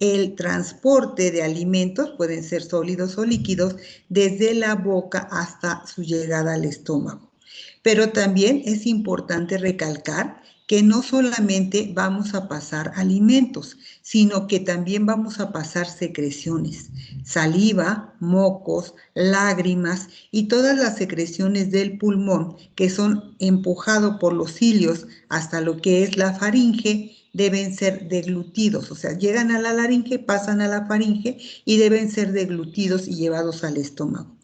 el transporte de alimentos, pueden ser sólidos o líquidos, desde la boca hasta su llegada al estómago. Pero también es importante recalcar que no solamente vamos a pasar alimentos, sino que también vamos a pasar secreciones, saliva, mocos, lágrimas y todas las secreciones del pulmón que son empujados por los cilios hasta lo que es la faringe, deben ser deglutidos, o sea, llegan a la laringe, pasan a la faringe y deben ser deglutidos y llevados al estómago.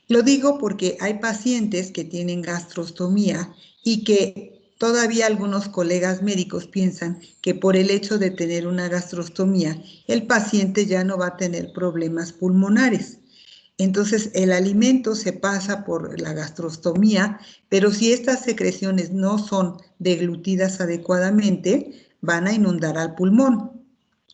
Lo digo porque hay pacientes que tienen gastrostomía y que todavía algunos colegas médicos piensan que por el hecho de tener una gastrostomía, el paciente ya no va a tener problemas pulmonares. Entonces, el alimento se pasa por la gastrostomía, pero si estas secreciones no son deglutidas adecuadamente, van a inundar al pulmón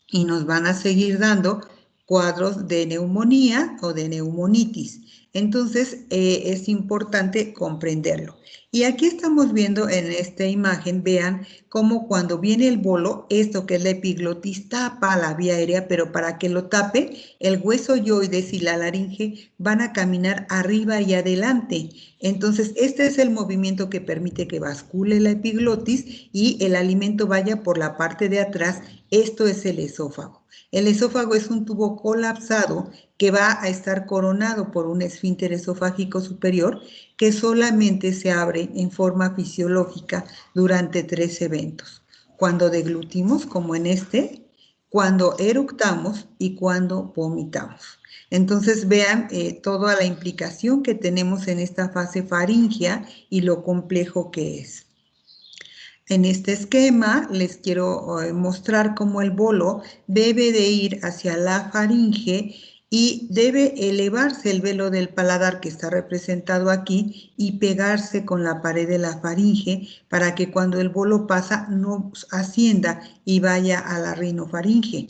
y nos van a seguir dando cuadros de neumonía o de neumonitis. Entonces, es importante comprenderlo. Y aquí estamos viendo en esta imagen, vean cómo cuando viene el bolo, esto que es la epiglotis tapa la vía aérea, pero para que lo tape, el hueso yoides y la laringe van a caminar arriba y adelante. Entonces, este es el movimiento que permite que bascule la epiglotis y el alimento vaya por la parte de atrás. Esto es el esófago. El esófago es un tubo colapsado que va a estar coronado por un esfínter esofágico superior que solamente se abre en forma fisiológica durante 3 eventos. Cuando deglutimos, como en este, cuando eructamos y cuando vomitamos. Entonces vean toda la implicación que tenemos en esta fase faríngea y lo complejo que es. En este esquema les quiero mostrar cómo el bolo debe de ir hacia la faringe y debe elevarse el velo del paladar que está representado aquí y pegarse con la pared de la faringe para que cuando el bolo pasa no ascienda y vaya a la rinofaringe.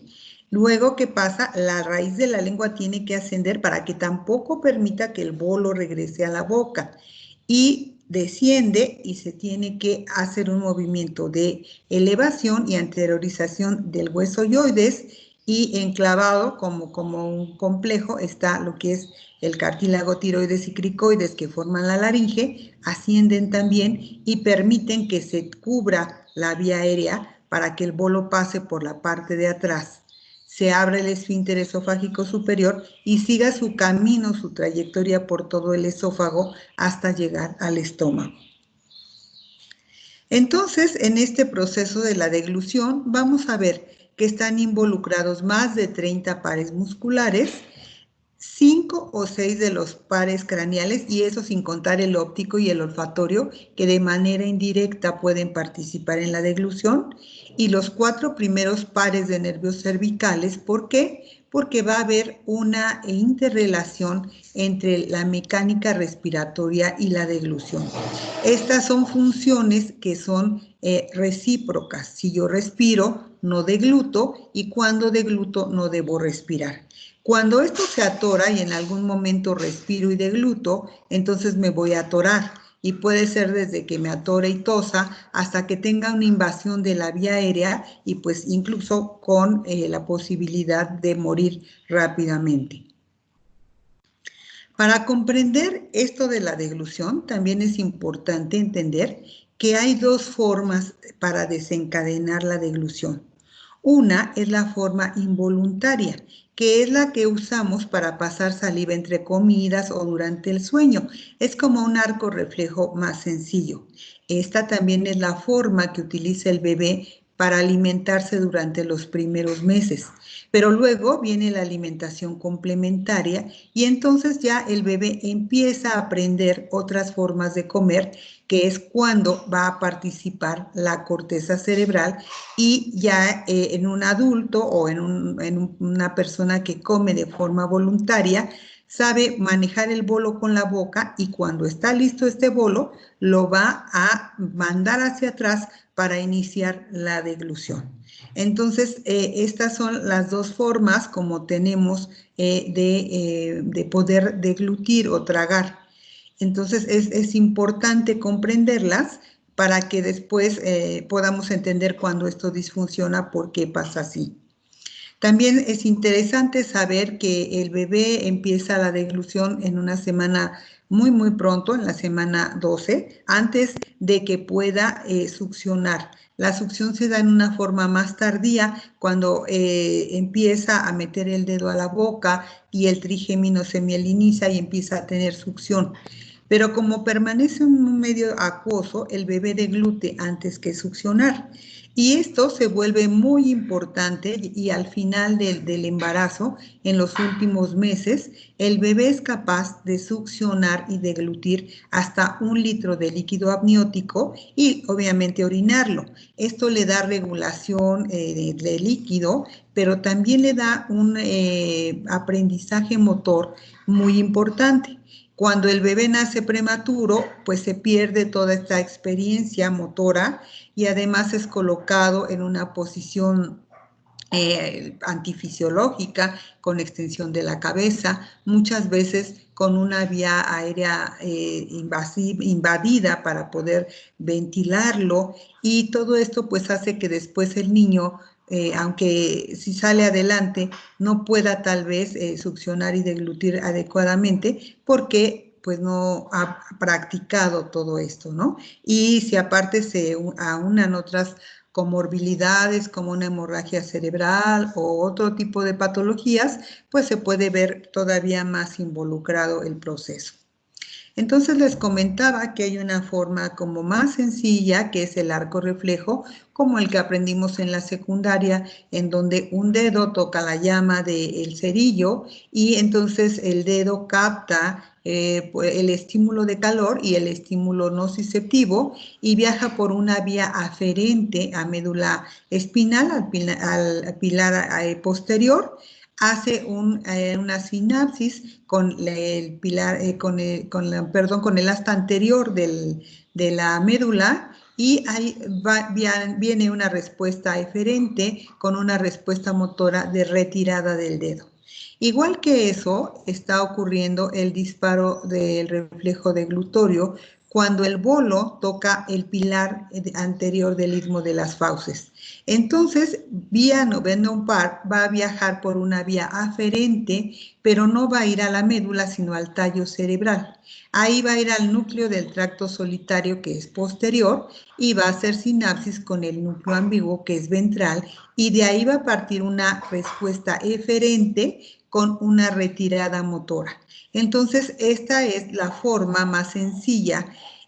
Luego que pasa, la raíz de la lengua tiene que ascender para que tampoco permita que el bolo regrese a la boca. Y desciende y se tiene que hacer un movimiento de elevación y anteriorización del hueso yoides y enclavado como un complejo está lo que es el cartílago tiroides y cricoides que forman la laringe, ascienden también y permiten que se cubra la vía aérea para que el bolo pase por la parte de atrás. Se abre el esfínter esofágico superior y siga su camino, su trayectoria por todo el esófago hasta llegar al estómago. Entonces, en este proceso de la deglución, vamos a ver que están involucrados más de 30 pares musculares, 5 o 6 de los pares craneales, y eso sin contar el óptico y el olfatorio, que de manera indirecta pueden participar en la deglución, y los 4 primeros pares de nervios cervicales. ¿Por qué? Porque va a haber una interrelación entre la mecánica respiratoria y la deglución. Estas son funciones que son recíprocas. Si yo respiro, no degluto, y cuando degluto, no debo respirar. Cuando esto se atora y en algún momento respiro y degluto, entonces me voy a atorar. Y puede ser desde que me atore y tosa hasta que tenga una invasión de la vía aérea y pues incluso con la posibilidad de morir rápidamente. Para comprender esto de la deglución, también es importante entender que hay 2 formas para desencadenar la deglución. Una es la forma involuntaria, que es la que usamos para pasar saliva entre comidas o durante el sueño. Es como un arco reflejo más sencillo. Esta también es la forma que utiliza el bebé para alimentarse durante los primeros meses. Pero luego viene la alimentación complementaria y entonces ya el bebé empieza a aprender otras formas de comer, que es cuando va a participar la corteza cerebral y ya en un adulto o en una persona que come de forma voluntaria, sabe manejar el bolo con la boca y cuando está listo este bolo, lo va a mandar hacia atrás para iniciar la deglución. Entonces, estas son las 2 formas como tenemos de poder deglutir o tragar. Entonces, es importante comprenderlas para que después podamos entender cuando esto disfunciona, por qué pasa así. También es interesante saber que el bebé empieza la deglución en una semana muy pronto, en la semana 12, antes de que pueda succionar. La succión se da en una forma más tardía, cuando empieza a meter el dedo a la boca y el trigémino se mieliniza y empieza a tener succión. Pero como permanece en un medio acuoso, el bebé deglute antes que succionar. Y esto se vuelve muy importante y al final del embarazo, en los últimos meses, el bebé es capaz de succionar y deglutir hasta 1 litro de líquido amniótico y obviamente orinarlo. Esto le da regulación de líquido, pero también le da un aprendizaje motor muy importante. Cuando el bebé nace prematuro, pues se pierde toda esta experiencia motora y además es colocado en una posición antifisiológica, con extensión de la cabeza, muchas veces con una vía aérea invadida para poder ventilarlo, y todo esto pues hace que después el niño, aunque si sale adelante, no pueda tal vez succionar y deglutir adecuadamente porque pues no ha practicado todo esto, ¿no? Y si aparte se aunan otras comorbilidades como una hemorragia cerebral o otro tipo de patologías, pues se puede ver todavía más involucrado el proceso. Entonces les comentaba que hay una forma como más sencilla, que es el arco reflejo, como el que aprendimos en la secundaria, en donde un dedo toca la llama del cerillo y entonces el dedo capta el estímulo de calor y el estímulo nociceptivo y viaja por una vía aferente a médula espinal, al pilar posterior, hace una sinapsis con el pilar, con el asta anterior de la médula, y ahí viene una respuesta eferente con una respuesta motora de retirada del dedo. Igual que eso, está ocurriendo el disparo del reflejo deglutorio cuando el bolo toca el pilar anterior del istmo de las fauces. Entonces, vía noveno par va a viajar por una vía aferente, pero no va a ir a la médula, sino al tallo cerebral. Ahí va a ir al núcleo del tracto solitario, que es posterior, y va a hacer sinapsis con el núcleo ambiguo, que es ventral, y de ahí va a partir una respuesta eferente con una retirada motora. Entonces, esta es la forma más sencilla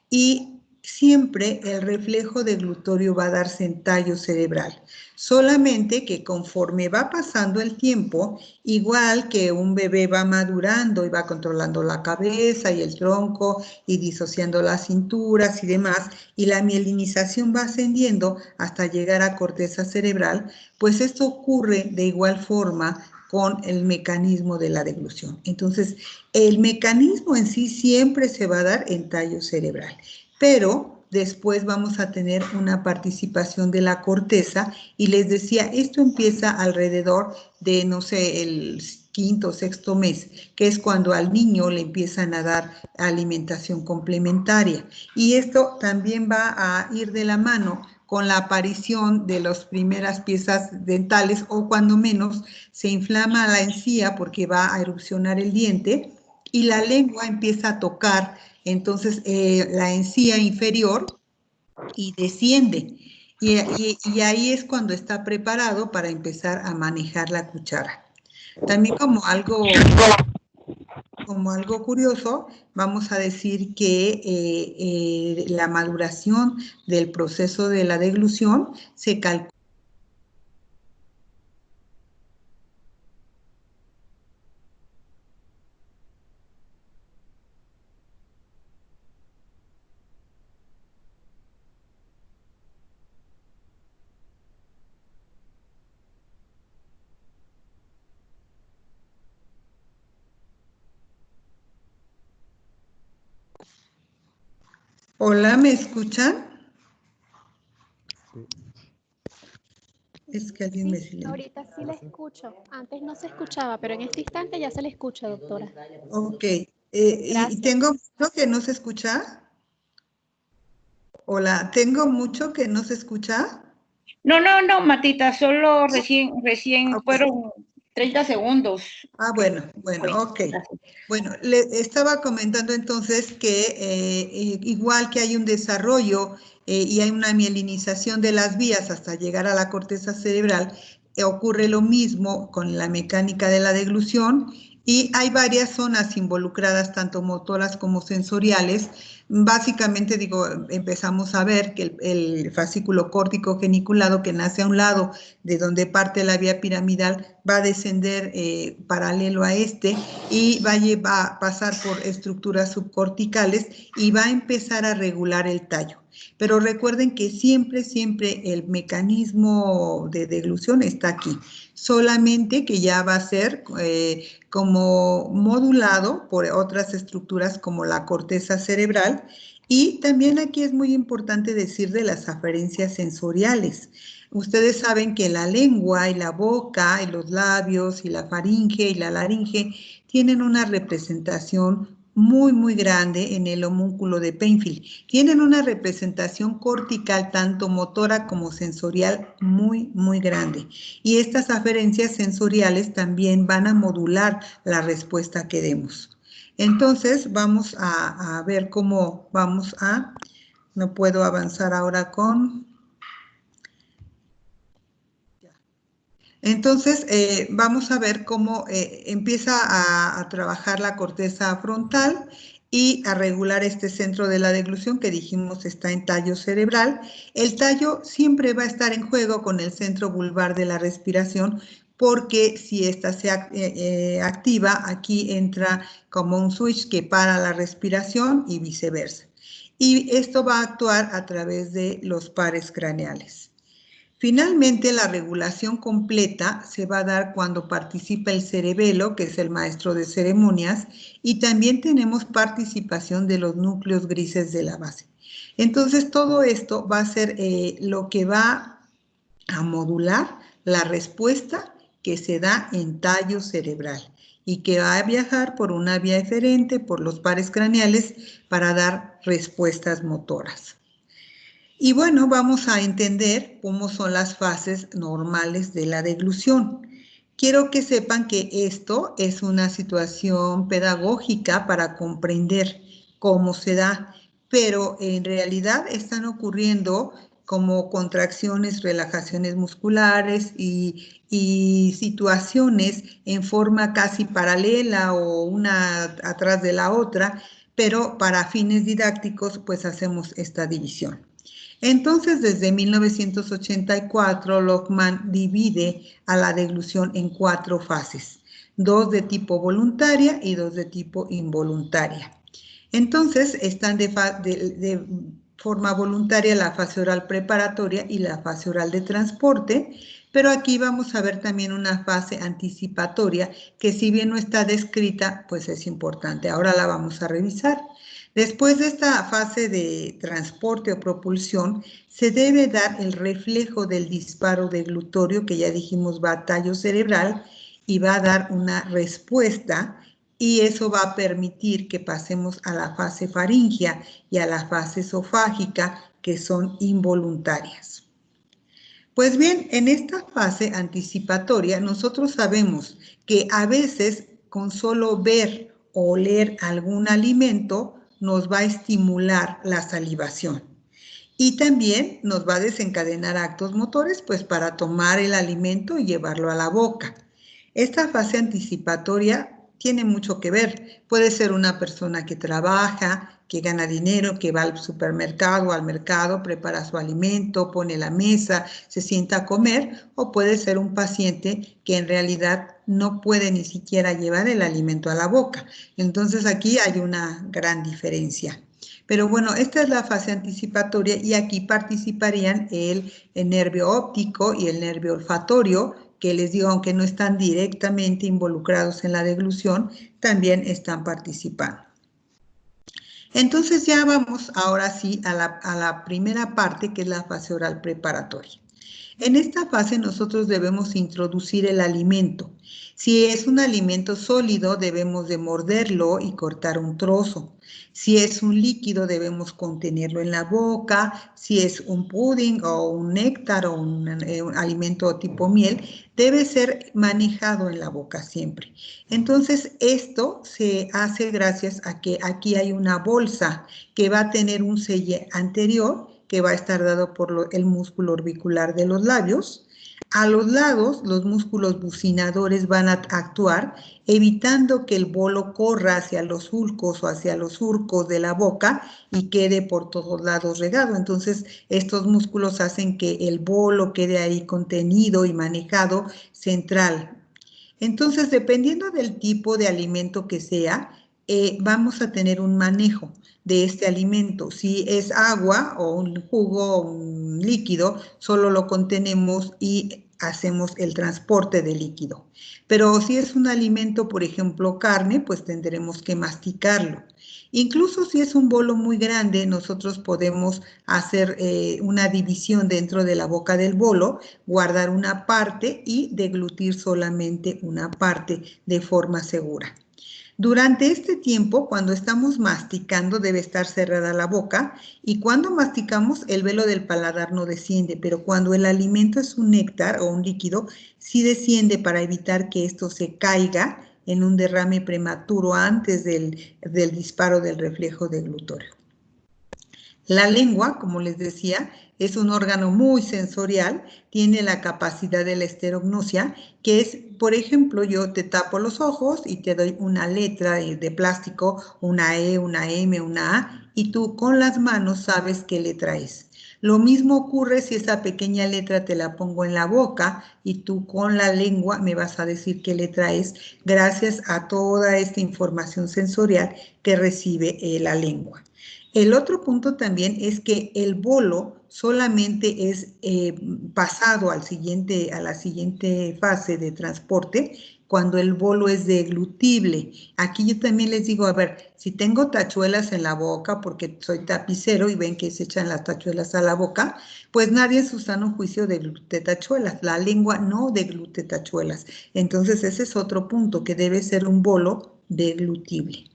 y siempre el reflejo deglutorio va a darse en tallo cerebral. Solamente que conforme va pasando el tiempo, igual que un bebé va madurando y va controlando la cabeza y el tronco y disociando las cinturas y demás, y la mielinización va ascendiendo hasta llegar a corteza cerebral, pues esto ocurre de igual forma con el mecanismo de la deglución. Entonces, el mecanismo en sí siempre se va a dar en tallo cerebral, pero después vamos a tener una participación de la corteza, y les decía, esto empieza alrededor de, no sé, el quinto o sexto mes, que es cuando al niño le empiezan a dar alimentación complementaria. Y esto también va a ir de la mano con la aparición de las primeras piezas dentales, o cuando menos se inflama la encía porque va a erupcionar el diente y la lengua empieza a tocar entonces la encía inferior y desciende. Y ahí es cuando está preparado para empezar a manejar la cuchara. También como algo curioso, vamos a decir que la maduración del proceso de la deglución se calcula. Hola, ¿me escuchan? Sí. Es que alguien me Sí, silenció. ahorita sí la escucho. Antes no se escuchaba, pero en este instante ya se le escucha, doctora. Ok. ¿Y Gracias. tengo mucho que no se escucha? Hola, ¿tengo mucho que no se escucha? No, Matita, solo recién fueron 30 segundos. Bueno, ok. Gracias. Bueno, le estaba comentando entonces que igual que hay un desarrollo y hay una mielinización de las vías hasta llegar a la corteza cerebral, ocurre lo mismo con la mecánica de la deglución y hay varias zonas involucradas, tanto motoras como sensoriales. Básicamente, empezamos a ver que el fascículo córtico geniculado que nace a un lado de donde parte la vía piramidal va a descender paralelo a este y va a pasar por estructuras subcorticales y va a empezar a regular el tallo. Pero recuerden que siempre el mecanismo de deglución está aquí, solamente que ya va a ser como modulado por otras estructuras como la corteza cerebral. Y también aquí es muy importante decir de las aferencias sensoriales. Ustedes saben que la lengua y la boca y los labios y la faringe y la laringe tienen una representación muy grande en el homúnculo de Penfield. Tienen una representación cortical tanto motora como sensorial muy grande. Y estas aferencias sensoriales también van a modular la respuesta que demos. Entonces vamos a ver cómo vamos a... No puedo avanzar ahora con... Entonces, vamos a ver cómo empieza a trabajar la corteza frontal y a regular este centro de la deglución que dijimos está en tallo cerebral. El tallo siempre va a estar en juego con el centro vulvar de la respiración porque si esta se activa, aquí entra como un switch que para la respiración y viceversa. Y esto va a actuar a través de los pares craneales. Finalmente, la regulación completa se va a dar cuando participa el cerebelo, que es el maestro de ceremonias, y también tenemos participación de los núcleos grises de la base. Entonces, todo esto va a ser lo que va a modular la respuesta que se da en tallo cerebral y que va a viajar por una vía eferente, por los pares craneales, para dar respuestas motoras. Y bueno, vamos a entender cómo son las fases normales de la deglución. Quiero que sepan que esto es una situación pedagógica para comprender cómo se da, pero en realidad están ocurriendo como contracciones, relajaciones musculares y situaciones en forma casi paralela o una atrás de la otra, pero para fines didácticos pues hacemos esta división. Entonces, desde 1984, Lachmann divide a la deglución en 4 fases, 2 de tipo voluntaria y 2 de tipo involuntaria. Entonces, están de forma voluntaria la fase oral preparatoria y la fase oral de transporte, pero aquí vamos a ver también una fase anticipatoria que si bien no está descrita, pues es importante. Ahora la vamos a revisar. Después de esta fase de transporte o propulsión, se debe dar el reflejo del disparo deglutorio, que ya dijimos va a tallo cerebral, y va a dar una respuesta, y eso va a permitir que pasemos a la fase faríngea y a la fase esofágica, que son involuntarias. Pues bien, en esta fase anticipatoria, nosotros sabemos que a veces con solo ver o oler algún alimento, nos va a estimular la salivación y también nos va a desencadenar actos motores pues para tomar el alimento y llevarlo a la boca. Esta fase anticipatoria tiene mucho que ver. Puede ser una persona que trabaja, que gana dinero, que va al supermercado, al mercado, prepara su alimento, pone la mesa, se sienta a comer, o puede ser un paciente que en realidad no puede ni siquiera llevar el alimento a la boca. Entonces aquí hay una gran diferencia. Pero bueno, esta es la fase anticipatoria y aquí participarían el nervio óptico y el nervio olfatorio, que les digo, aunque no están directamente involucrados en la deglución, también están participando. Entonces ya vamos ahora sí a la primera parte, que es la fase oral preparatoria. En esta fase nosotros debemos introducir el alimento. Si es un alimento sólido, debemos de morderlo y cortar un trozo. Si es un líquido, debemos contenerlo en la boca. Si es un pudding o un néctar o un alimento tipo miel, debe ser manejado en la boca siempre. Entonces, esto se hace gracias a que aquí hay una bolsa que va a tener un selle anterior, que va a estar dado por el músculo orbicular de los labios. A los lados, los músculos bucinadores van a actuar, evitando que el bolo corra hacia los sulcos o hacia los surcos de la boca y quede por todos lados regado. Entonces, estos músculos hacen que el bolo quede ahí contenido y manejado central. Entonces, dependiendo del tipo de alimento que sea, vamos a tener un manejo de este alimento. Si es agua o un jugo o un líquido, solo lo contenemos y hacemos el transporte del líquido. Pero si es un alimento, por ejemplo, carne, pues tendremos que masticarlo. Incluso si es un bolo muy grande, nosotros podemos hacer una división dentro de la boca del bolo, guardar una parte y deglutir solamente una parte de forma segura. Durante este tiempo, cuando estamos masticando, debe estar cerrada la boca y cuando masticamos, el velo del paladar no desciende, pero cuando el alimento es un néctar o un líquido, sí desciende para evitar que esto se caiga en un derrame prematuro antes del disparo del reflejo deglutorio. La lengua, como les decía, es un órgano muy sensorial, tiene la capacidad de la esterognosia, que es, por ejemplo, yo te tapo los ojos y te doy una letra de plástico, una E, una M, una A, y tú con las manos sabes qué letra es. Lo mismo ocurre si esa pequeña letra te la pongo en la boca y tú con la lengua me vas a decir qué letra es, gracias a toda esta información sensorial que recibe la lengua. El otro punto también es que el bolo solamente es pasado a la siguiente fase de transporte cuando el bolo es deglutible. Aquí yo también les digo, a ver, si tengo tachuelas en la boca, porque soy tapicero y ven que se echan las tachuelas a la boca, pues nadie en su sano juicio deglute tachuelas. La lengua no deglute tachuelas. Entonces ese es otro punto, que debe ser un bolo deglutible.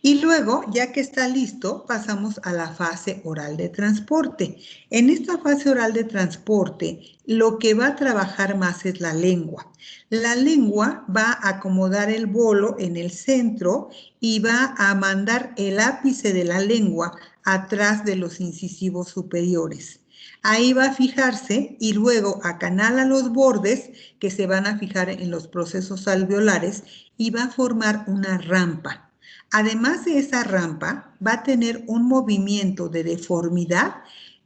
Y luego, ya que está listo, pasamos a la fase oral de transporte. En esta fase oral de transporte, lo que va a trabajar más es la lengua. La lengua va a acomodar el bolo en el centro y va a mandar el ápice de la lengua atrás de los incisivos superiores. Ahí va a fijarse y luego acanala los bordes que se van a fijar en los procesos alveolares y va a formar una rampa. Además de esa rampa, va a tener un movimiento de deformidad.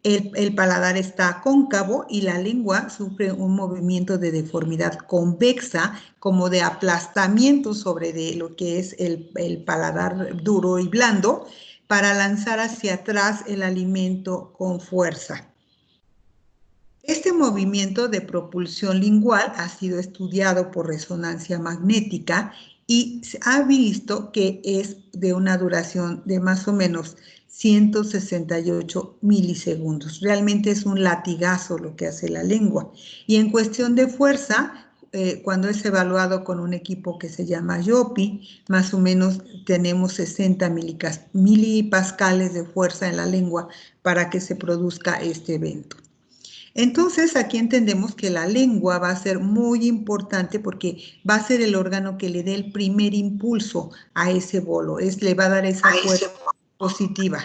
El paladar está cóncavo y la lengua sufre un movimiento de deformidad convexa, como de aplastamiento sobre lo que es el paladar duro y blando, para lanzar hacia atrás el alimento con fuerza. Este movimiento de propulsión lingual ha sido estudiado por resonancia magnética y se ha visto que es de una duración de más o menos 168 milisegundos. Realmente es un latigazo lo que hace la lengua. Y en cuestión de fuerza, cuando es evaluado con un equipo que se llama YOPI, más o menos tenemos 60 milipascales de fuerza en la lengua para que se produzca este evento. Entonces, aquí entendemos que la lengua va a ser muy importante porque va a ser el órgano que le dé el primer impulso a ese bolo, le va a dar esa fuerza positiva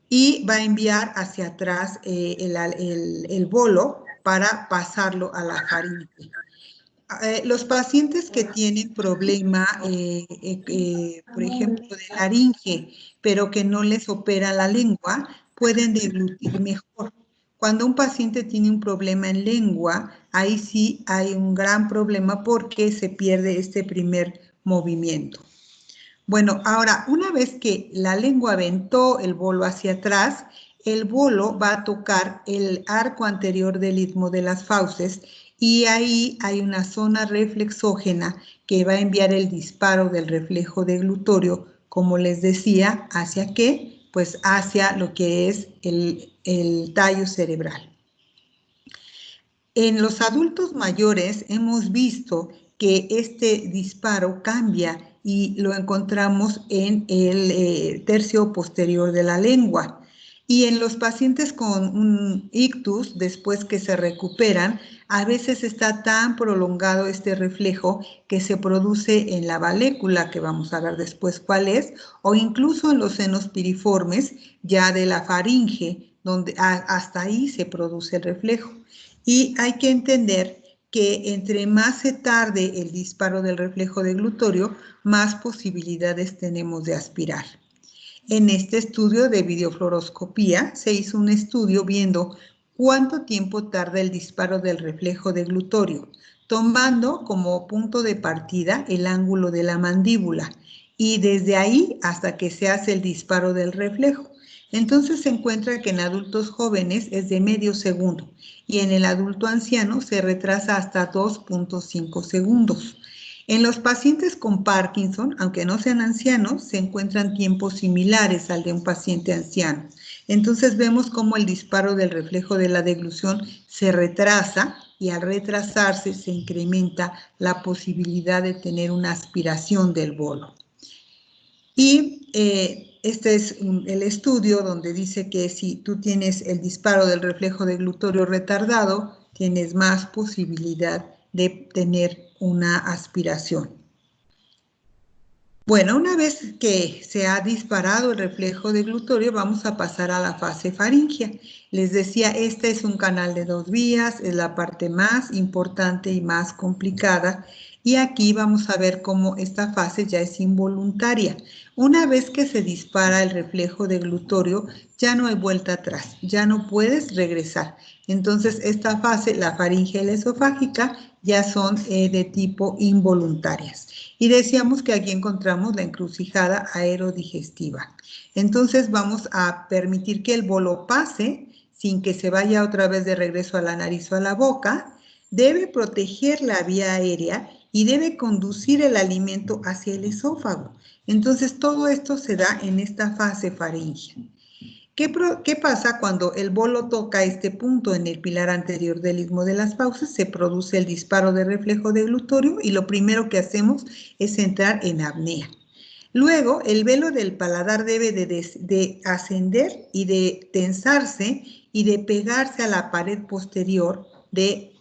y va a enviar hacia atrás el bolo para pasarlo a la faringe. Los pacientes que tienen problema, por ejemplo, de laringe, pero que no les opera la lengua, pueden deglutir mejor. Cuando un paciente tiene un problema en lengua, ahí sí hay un gran problema porque se pierde este primer movimiento. Bueno, ahora, una vez que la lengua aventó el bolo hacia atrás, el bolo va a tocar el arco anterior del istmo de las fauces y ahí hay una zona reflexógena que va a enviar el disparo del reflejo deglutorio, como les decía, ¿hacia qué? Pues hacia lo que es el tallo cerebral. En los adultos mayores hemos visto que este disparo cambia y lo encontramos en el tercio posterior de la lengua. Y en los pacientes con un ictus, después que se recuperan, a veces está tan prolongado este reflejo que se produce en la valécula, que vamos a ver después cuál es, o incluso en los senos piriformes, ya de la faringe, donde hasta ahí se produce el reflejo. Y hay que entender que entre más se tarde el disparo del reflejo deglutorio, más posibilidades tenemos de aspirar. En este estudio de videofluoroscopía se hizo un estudio viendo cuánto tiempo tarda el disparo del reflejo deglutorio, tomando como punto de partida el ángulo de la mandíbula y desde ahí hasta que se hace el disparo del reflejo. Entonces se encuentra que en adultos jóvenes es de medio segundo y en el adulto anciano se retrasa hasta 2.5 segundos. En los pacientes con Parkinson, aunque no sean ancianos, se encuentran tiempos similares al de un paciente anciano. Entonces vemos cómo el disparo del reflejo de la deglución se retrasa y al retrasarse se incrementa la posibilidad de tener una aspiración del bolo. Y este es el estudio donde dice que si tú tienes el disparo del reflejo deglutorio retardado, tienes más posibilidad de tener una aspiración. Bueno, una vez que se ha disparado el reflejo deglutorio, vamos a pasar a la fase faríngea. Les decía, este es un canal de 2 vías, es la parte más importante y más complicada. Y aquí vamos a ver cómo esta fase ya es involuntaria. Una vez que se dispara el reflejo deglutorio, ya no hay vuelta atrás, ya no puedes regresar. Entonces, esta fase, la faringe y la esofágica, ya son de tipo involuntarias. Y decíamos que aquí encontramos la encrucijada aerodigestiva. Entonces, vamos a permitir que el bolo pase sin que se vaya otra vez de regreso a la nariz o a la boca. Debe proteger la vía aérea y debe conducir el alimento hacia el esófago. Entonces, todo esto se da en esta fase faríngea. ¿Qué pasa cuando el bolo toca este punto en el pilar anterior del istmo de las fauces? Se produce el disparo de reflejo deglutorio y lo primero que hacemos es entrar en apnea. Luego, el velo del paladar debe de ascender y de tensarse y de pegarse a la pared posterior de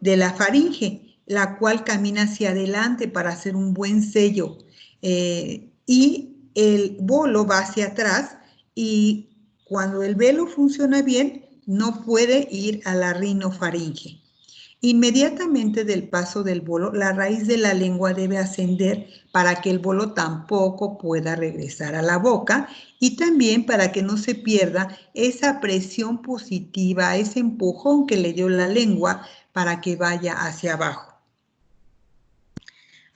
la faringe, la cual camina hacia adelante para hacer un buen sello. Y el bolo va hacia atrás y cuando el velo funciona bien, no puede ir a la rinofaringe. Inmediatamente del paso del bolo, la raíz de la lengua debe ascender para que el bolo tampoco pueda regresar a la boca y también para que no se pierda esa presión positiva, ese empujón que le dio la lengua para que vaya hacia abajo.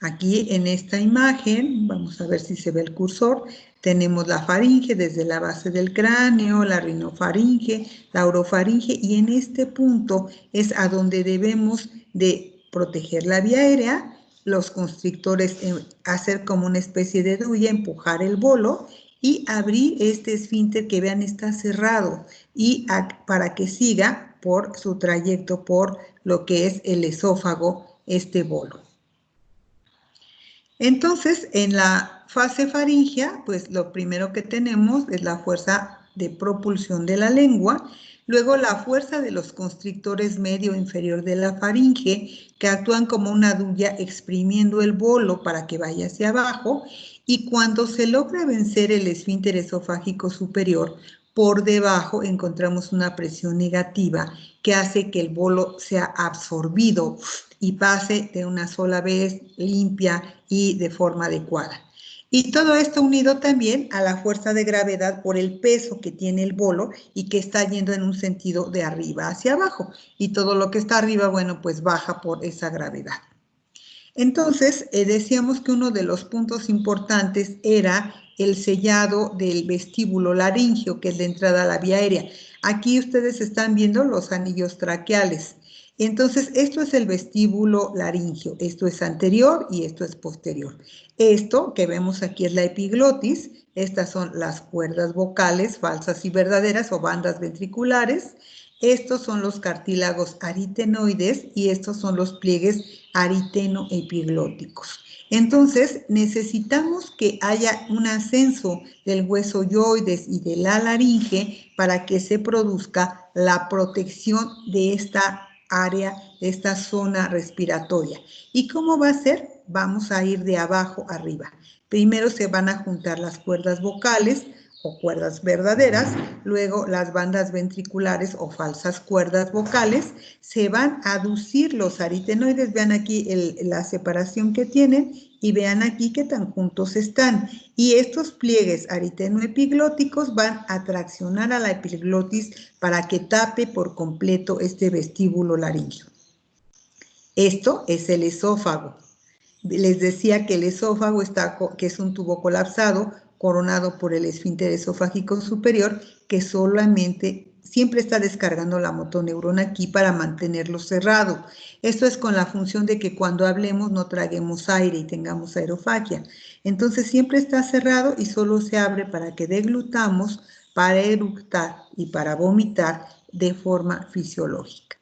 Aquí en esta imagen, vamos a ver si se ve el cursor, tenemos la faringe desde la base del cráneo, la rinofaringe, la orofaringe y en este punto es a donde debemos de proteger la vía aérea, los constrictores hacer como una especie de duya, empujar el bolo y abrir este esfínter que vean está cerrado y para que siga por su trayecto por lo que es el esófago, este bolo. Entonces, en la fase faríngea, pues lo primero que tenemos es la fuerza de propulsión de la lengua, luego la fuerza de los constrictores medio e inferior de la faringe, que actúan como una duya exprimiendo el bolo para que vaya hacia abajo, y cuando se logra vencer el esfínter esofágico superior, por debajo encontramos una presión negativa que hace que el bolo sea absorbido y pase de una sola vez limpia y de forma adecuada. Y todo esto unido también a la fuerza de gravedad por el peso que tiene el bolo y que está yendo en un sentido de arriba hacia abajo. Y todo lo que está arriba, bueno, pues baja por esa gravedad. Entonces, decíamos que uno de los puntos importantes era el sellado del vestíbulo laríngeo, que es de entrada a la vía aérea. Aquí ustedes están viendo los anillos traqueales. Entonces, esto es el vestíbulo laríngeo. Esto es anterior y esto es posterior. Esto que vemos aquí es la epiglotis. Estas son las cuerdas vocales falsas y verdaderas o bandas ventriculares. Estos son los cartílagos aritenoides y estos son los pliegues aritenoepiglóticos. Entonces, necesitamos que haya un ascenso del hueso yoides y de la laringe para que se produzca la protección de esta área, de esta zona respiratoria. ¿Y cómo va a ser? Vamos a ir de abajo arriba. Primero se van a juntar las cuerdas vocales o cuerdas verdaderas, luego las bandas ventriculares o falsas cuerdas vocales, se van a aducir los aritenoides, vean aquí la separación que tienen y vean aquí qué tan juntos están. Y estos pliegues aritenoepiglóticos van a traccionar a la epiglotis para que tape por completo este vestíbulo laríngeo. Esto es el esófago. Les decía que el esófago que es un tubo colapsado coronado por el esfínter esofágico superior, que solamente siempre está descargando la motoneurona aquí para mantenerlo cerrado. Esto es con la función de que cuando hablemos no traguemos aire y tengamos aerofagia. Entonces siempre está cerrado y solo se abre para que deglutamos, para eructar y para vomitar de forma fisiológica.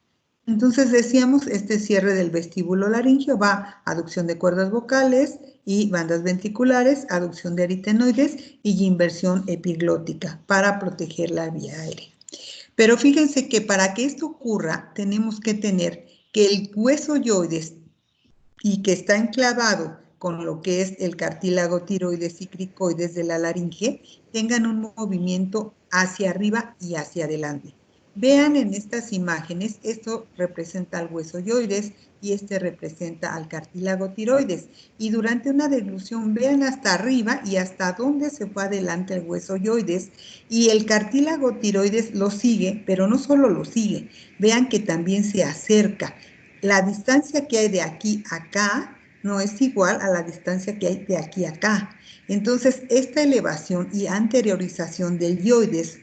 Entonces decíamos, este cierre del vestíbulo laríngeo va a aducción de cuerdas vocales y bandas ventriculares, aducción de aritenoides y inversión epiglótica para proteger la vía aérea. Pero fíjense que para que esto ocurra tenemos que tener que el hueso yoides y que está enclavado con lo que es el cartílago tiroides y cricoides de la laringe tengan un movimiento hacia arriba y hacia adelante. Vean en estas imágenes, esto representa al hueso yoides y este representa al cartílago tiroides. Y durante una deglución vean hasta arriba y hasta dónde se fue adelante el hueso yoides y el cartílago tiroides lo sigue, pero no solo lo sigue, vean que también se acerca. La distancia que hay de aquí a acá no es igual a la distancia que hay de aquí a acá. Entonces, esta elevación y anteriorización del yoides,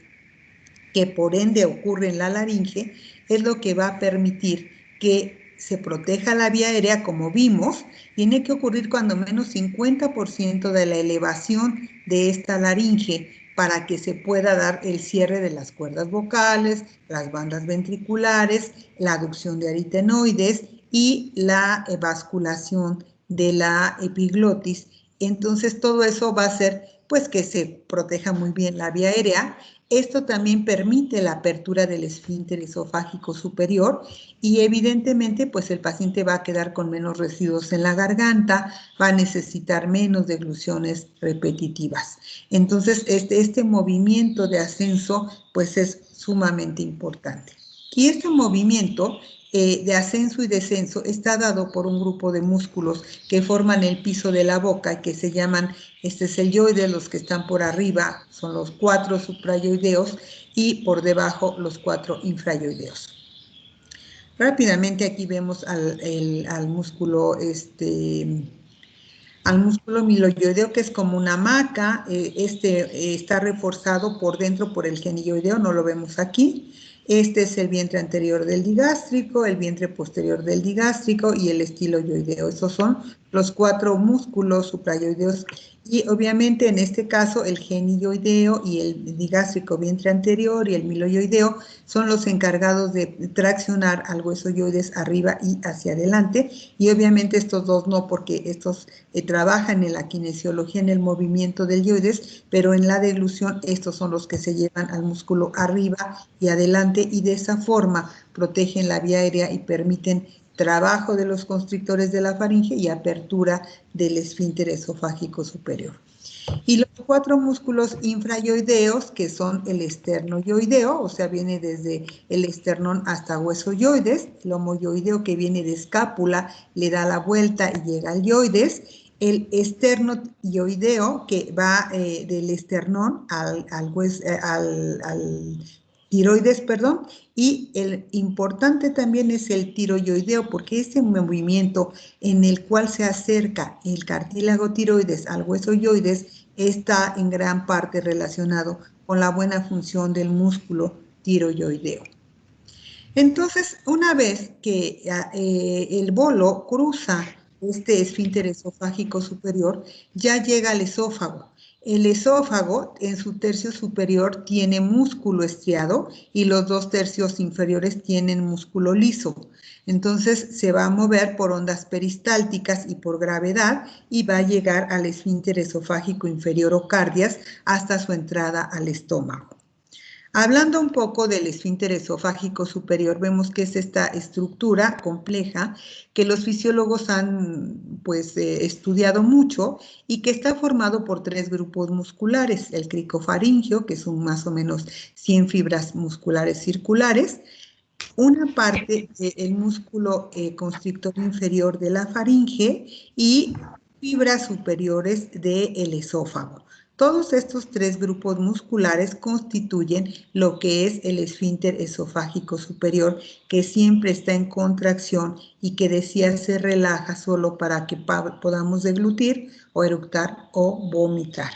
que por ende ocurre en la laringe, es lo que va a permitir que se proteja la vía aérea, como vimos. Tiene que ocurrir cuando menos 50% de la elevación de esta laringe para que se pueda dar el cierre de las cuerdas vocales, las bandas ventriculares, la aducción de aritenoides y la basculación de la epiglotis. Entonces todo eso va a hacer pues que se proteja muy bien la vía aérea. Esto también permite la apertura del esfínter esofágico superior y evidentemente pues el paciente va a quedar con menos residuos en la garganta, va a necesitar menos degluciones repetitivas. Entonces este movimiento de ascenso pues es sumamente importante. Y este movimiento de ascenso y descenso está dado por un grupo de músculos que forman el piso de la boca, que se llaman, este es el yoide, los que están por arriba son los 4 suprayoideos y por debajo los 4 infrayoideos. Rápidamente aquí vemos al músculo miloyoideo, que es como una hamaca. Está reforzado por dentro por el genioideo, no lo vemos aquí. Este es el vientre anterior del digástrico, el vientre posterior del digástrico y el estiloyoideo. Esos son los 4 músculos suprayoideos. Y obviamente en este caso el genioideo y el digástrico vientre anterior y el miloyoideo son los encargados de traccionar al hueso yoides arriba y hacia adelante. Y obviamente estos dos no, porque estos trabajan en la kinesiología, en el movimiento del yoides, pero en la deglución estos son los que se llevan al músculo arriba y adelante y de esa forma protegen la vía aérea y permiten trabajo de los constrictores de la faringe y apertura del esfínter esofágico superior. Y los 4 músculos infrayoideos, que son el esternoyoideo, o sea, viene desde el esternón hasta hueso yoides, el homoyoideo que viene de escápula, le da la vuelta y llega al yoides, el esternoyoideo que va del esternón al tiroides, perdón, y el importante también es el tiroyoideo, porque ese movimiento en el cual se acerca el cartílago tiroides al hueso yoides está en gran parte relacionado con la buena función del músculo tiroyoideo. Entonces, una vez que el bolo cruza este esfínter esofágico superior, ya llega al esófago. El esófago en su tercio superior tiene músculo estriado y los 2 tercios inferiores tienen músculo liso. Entonces se va a mover por ondas peristálticas y por gravedad y va a llegar al esfínter esofágico inferior o cardias hasta su entrada al estómago. Hablando un poco del esfínter esofágico superior, vemos que es esta estructura compleja que los fisiólogos han estudiado mucho y que está formado por 3 grupos musculares, el cricofaringio, que son más o menos 100 fibras musculares circulares, una parte del músculo constrictor inferior de la faringe y fibras superiores del esófago. Todos estos 3 grupos musculares constituyen lo que es el esfínter esofágico superior, que siempre está en contracción y que decía se relaja solo para que podamos deglutir o eructar o vomitar.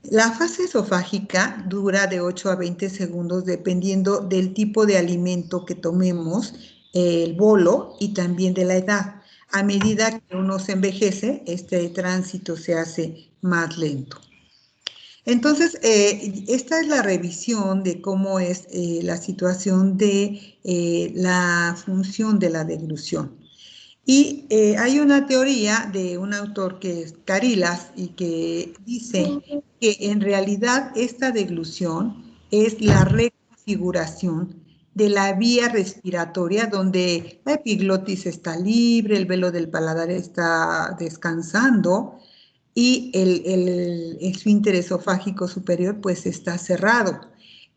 La fase esofágica dura de 8 a 20 segundos dependiendo del tipo de alimento que tomemos, el bolo y también de la edad. A medida que uno se envejece, este tránsito se hace más lento. Entonces, esta es la revisión de cómo es la situación de la función de la deglución. Y hay una teoría de un autor que es Carilas y que dice que en realidad esta deglución es la reconfiguración de la vía respiratoria donde la epiglotis está libre, el velo del paladar está descansando y el esfínter esofágico superior pues está cerrado.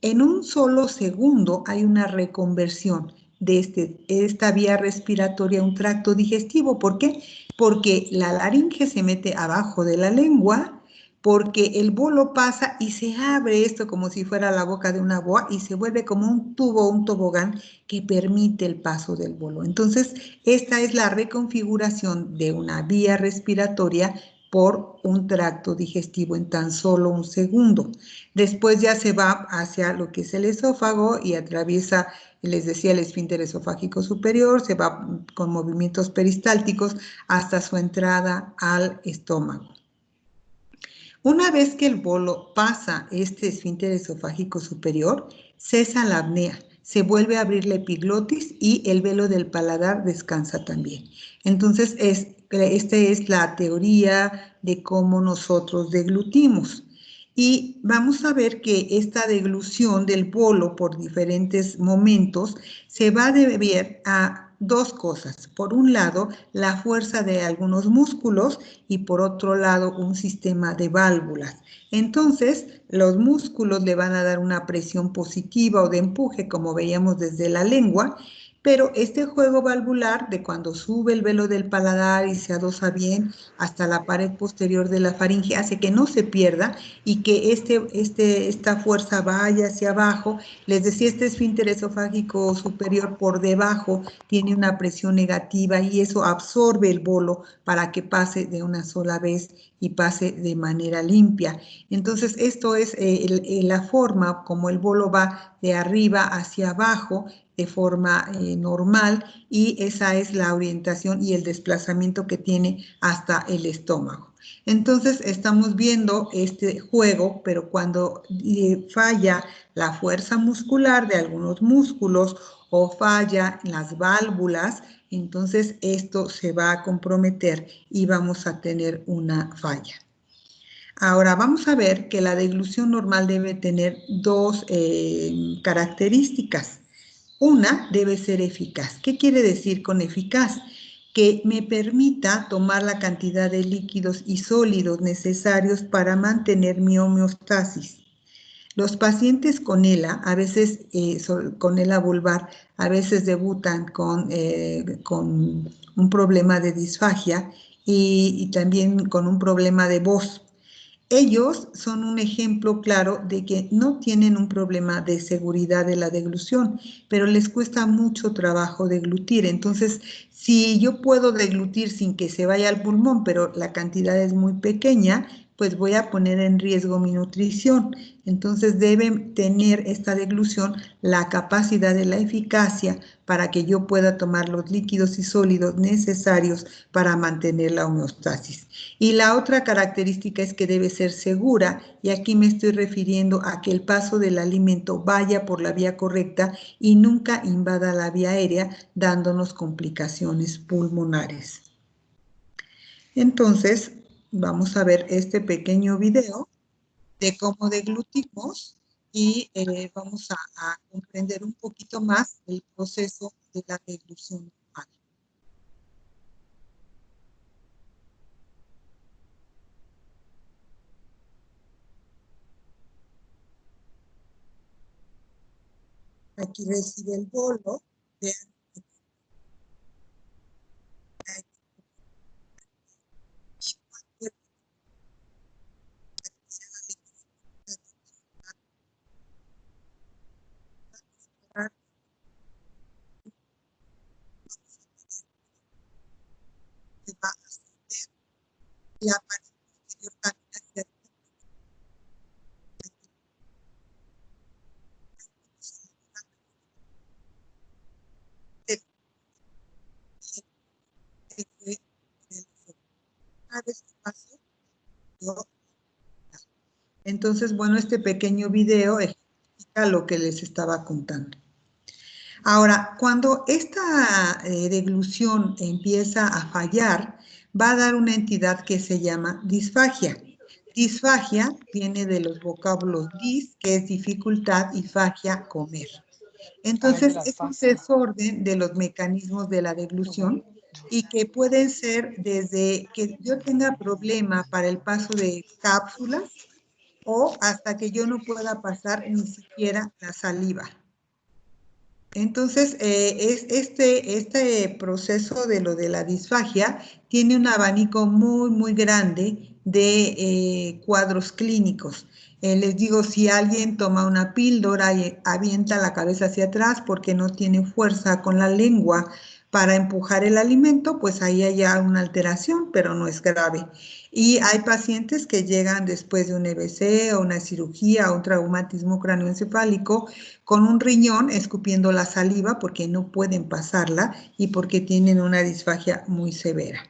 En un solo segundo hay una reconversión de esta vía respiratoria a un tracto digestivo. ¿Por qué? Porque la laringe se mete abajo de la lengua, porque el bolo pasa y se abre esto como si fuera la boca de una boa y se vuelve como un tubo, un tobogán que permite el paso del bolo. Entonces, esta es la reconfiguración de una vía respiratoria por un tracto digestivo en tan solo un segundo. Después ya se va hacia lo que es el esófago y atraviesa, les decía, el esfínter esofágico superior, se va con movimientos peristálticos hasta su entrada al estómago. Una vez que el bolo pasa este esfínter esofágico superior, cesa la apnea, se vuelve a abrir la epiglotis y el velo del paladar descansa también. Entonces, esta es la teoría de cómo nosotros deglutimos. Y vamos a ver que esta deglución del bolo por diferentes momentos se va a deber a 2 cosas. Por un lado, la fuerza de algunos músculos y por otro lado, un sistema de válvulas. Entonces, los músculos le van a dar una presión positiva o de empuje, como veíamos desde la lengua, pero este juego valvular de cuando sube el velo del paladar y se adosa bien hasta la pared posterior de la faringe hace que no se pierda y que esta fuerza vaya hacia abajo. Les decía, este esfínter esofágico superior por debajo tiene una presión negativa y eso absorbe el bolo para que pase de una sola vez y pase de manera limpia. Entonces, esto es la forma como el bolo va de arriba hacia abajo de forma normal y esa es la orientación y el desplazamiento que tiene hasta el estómago. Entonces estamos viendo este juego, pero cuando falla la fuerza muscular de algunos músculos o falla las válvulas, entonces esto se va a comprometer y vamos a tener una falla. Ahora vamos a ver que la deglución normal debe tener 2 características. Una debe ser eficaz. ¿Qué quiere decir con eficaz? Que me permita tomar la cantidad de líquidos y sólidos necesarios para mantener mi homeostasis. Los pacientes con ELA, a veces con ELA vulvar, a veces debutan con un problema de disfagia y también con un problema de voz. Ellos son un ejemplo claro de que no tienen un problema de seguridad de la deglución, pero les cuesta mucho trabajo deglutir. Entonces, si yo puedo deglutir sin que se vaya al pulmón, pero la cantidad es muy pequeña, pues voy a poner en riesgo mi nutrición. Entonces debe tener esta deglución la capacidad de la eficacia para que yo pueda tomar los líquidos y sólidos necesarios para mantener la homeostasis. Y la otra característica es que debe ser segura, y aquí me estoy refiriendo a que el paso del alimento vaya por la vía correcta y nunca invada la vía aérea, dándonos complicaciones pulmonares. Entonces, vamos a ver este pequeño video de cómo deglutimos y vamos a comprender un poquito más el proceso de la deglución. Aquí recibe el bolo. Vean. Va a hacer la pared posterior también hacia Entonces, bueno, este pequeño video explica lo que les estaba contando. Ahora, cuando esta deglución empieza a fallar, va a dar una entidad que se llama disfagia. Disfagia viene de los vocablos dis, que es dificultad, y fagia, comer. Entonces, es un desorden de los mecanismos de la deglución y que pueden ser desde que yo tenga problema para el paso de cápsulas o hasta que yo no pueda pasar ni siquiera la saliva. Entonces, este proceso de lo de la disfagia tiene un abanico muy, muy grande de cuadros clínicos. Les digo, si alguien toma una píldora y avienta la cabeza hacia atrás porque no tiene fuerza con la lengua para empujar el alimento, pues ahí hay ya una alteración, pero no es grave. Y hay pacientes que llegan después de un EBC o una cirugía o un traumatismo cráneoencefálico con un riñón escupiendo la saliva porque no pueden pasarla y porque tienen una disfagia muy severa.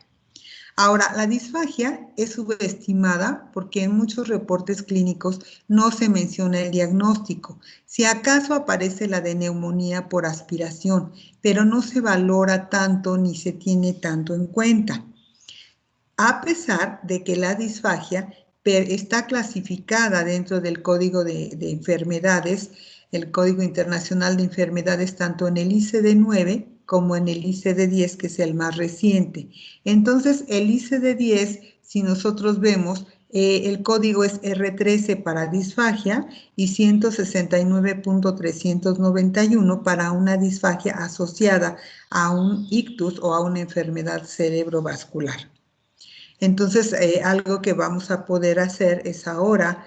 Ahora, la disfagia es subestimada porque en muchos reportes clínicos no se menciona el diagnóstico. Si acaso aparece la de neumonía por aspiración, pero no se valora tanto ni se tiene tanto en cuenta. A pesar de que la disfagia está clasificada dentro del Código de Enfermedades, el Código Internacional de Enfermedades, tanto en el ICD-9 como en el ICD-10, que es el más reciente. Entonces, el ICD-10, si nosotros vemos, el código es R13 para disfagia y 169.391 para una disfagia asociada a un ictus o a una enfermedad cerebrovascular. Entonces, algo que vamos a poder hacer es ahora,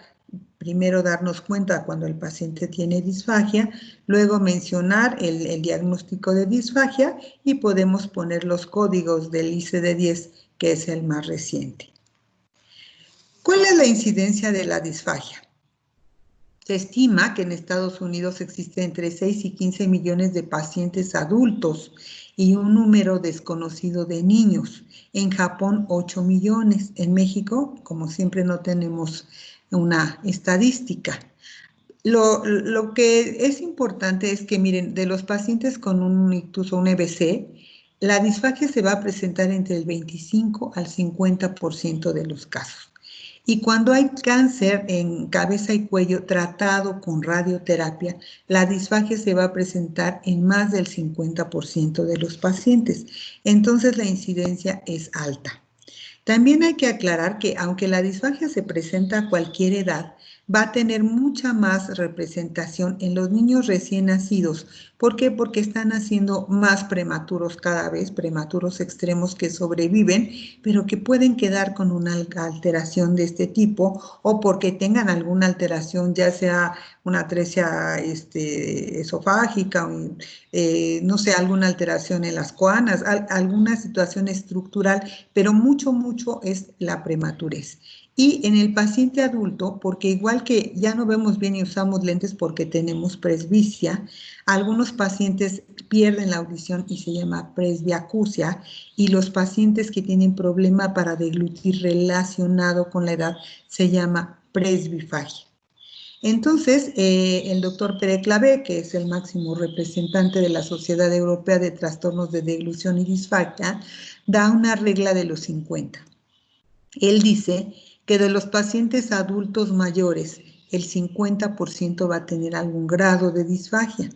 primero darnos cuenta cuando el paciente tiene disfagia, luego mencionar el diagnóstico de disfagia y podemos poner los códigos del ICD-10, que es el más reciente. ¿Cuál es la incidencia de la disfagia? Se estima que en Estados Unidos existen entre 6 y 15 millones de pacientes adultos y un número desconocido de niños. En Japón, 8 millones. En México, como siempre, no tenemos una estadística. Lo que es importante es que, miren, de los pacientes con un ictus o un EBC, la disfagia se va a presentar entre el 25 al 50% de los casos. Y cuando hay cáncer en cabeza y cuello tratado con radioterapia, la disfagia se va a presentar en más del 50% de los pacientes. Entonces la incidencia es alta. También hay que aclarar que aunque la disfagia se presenta a cualquier edad, va a tener mucha más representación en los niños recién nacidos. ¿Por qué? Porque están naciendo más prematuros cada vez, prematuros extremos que sobreviven, pero que pueden quedar con una alteración de este tipo o porque tengan alguna alteración, ya sea una atresia esofágica, no sé, alguna alteración en las coanas, alguna situación estructural, pero mucho es la prematurez. Y en el paciente adulto, porque igual que ya no vemos bien y usamos lentes porque tenemos presbicia, algunos pacientes pierden la audición y se llama presbiacusia, y los pacientes que tienen problema para deglutir relacionado con la edad se llama presbifagia. Entonces, el doctor Pere Clavé, que es el máximo representante de la Sociedad Europea de Trastornos de Deglución y Disfagia, da una regla de los 50. Él dice que de los pacientes adultos mayores, el 50% va a tener algún grado de disfagia.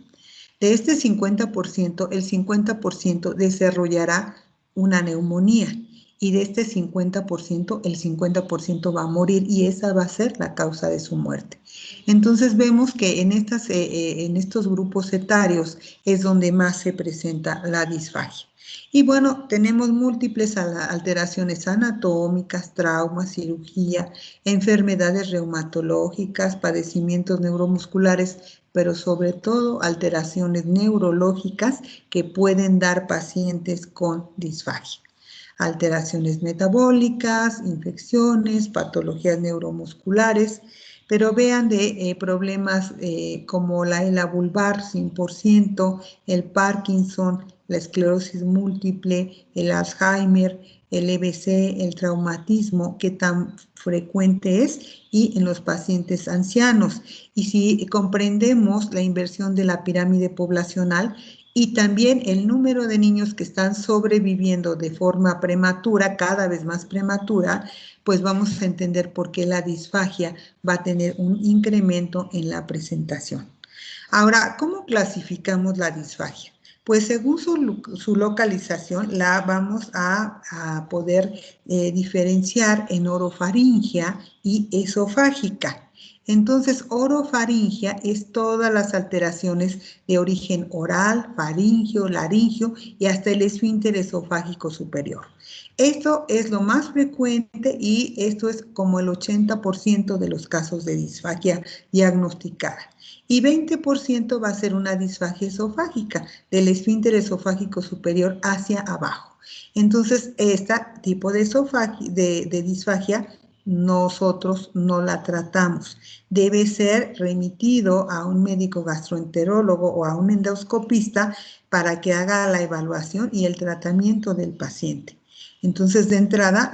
De este 50%, el 50% desarrollará una neumonía, y de este 50%, el 50% va a morir, y esa va a ser la causa de su muerte. Entonces vemos que en estos grupos etarios es donde más se presenta la disfagia. Y bueno, tenemos múltiples alteraciones anatómicas, traumas, cirugía, enfermedades reumatológicas, padecimientos neuromusculares, pero sobre todo alteraciones neurológicas que pueden dar pacientes con disfagia. Alteraciones metabólicas, infecciones, patologías neuromusculares, pero vean de problemas como la ELA vulvar 100%, el Parkinson, la esclerosis múltiple, el Alzheimer, el EBC, el traumatismo, qué tan frecuente es, y en los pacientes ancianos. Y si comprendemos la inversión de la pirámide poblacional y también el número de niños que están sobreviviendo de forma prematura, cada vez más prematura, pues vamos a entender por qué la disfagia va a tener un incremento en la presentación. Ahora, ¿cómo clasificamos la disfagia? Pues según su localización la vamos a poder diferenciar en orofaringia y esofágica. Entonces, orofaringia es todas las alteraciones de origen oral, faringio, laringio y hasta el esfínter esofágico superior. Esto es lo más frecuente y esto es como el 80% de los casos de disfagia diagnosticada. Y 20% va a ser una disfagia esofágica, del esfínter esofágico superior hacia abajo. Entonces, este tipo de disfagia nosotros no la tratamos. Debe ser remitido a un médico gastroenterólogo o a un endoscopista para que haga la evaluación y el tratamiento del paciente. Entonces, de entrada,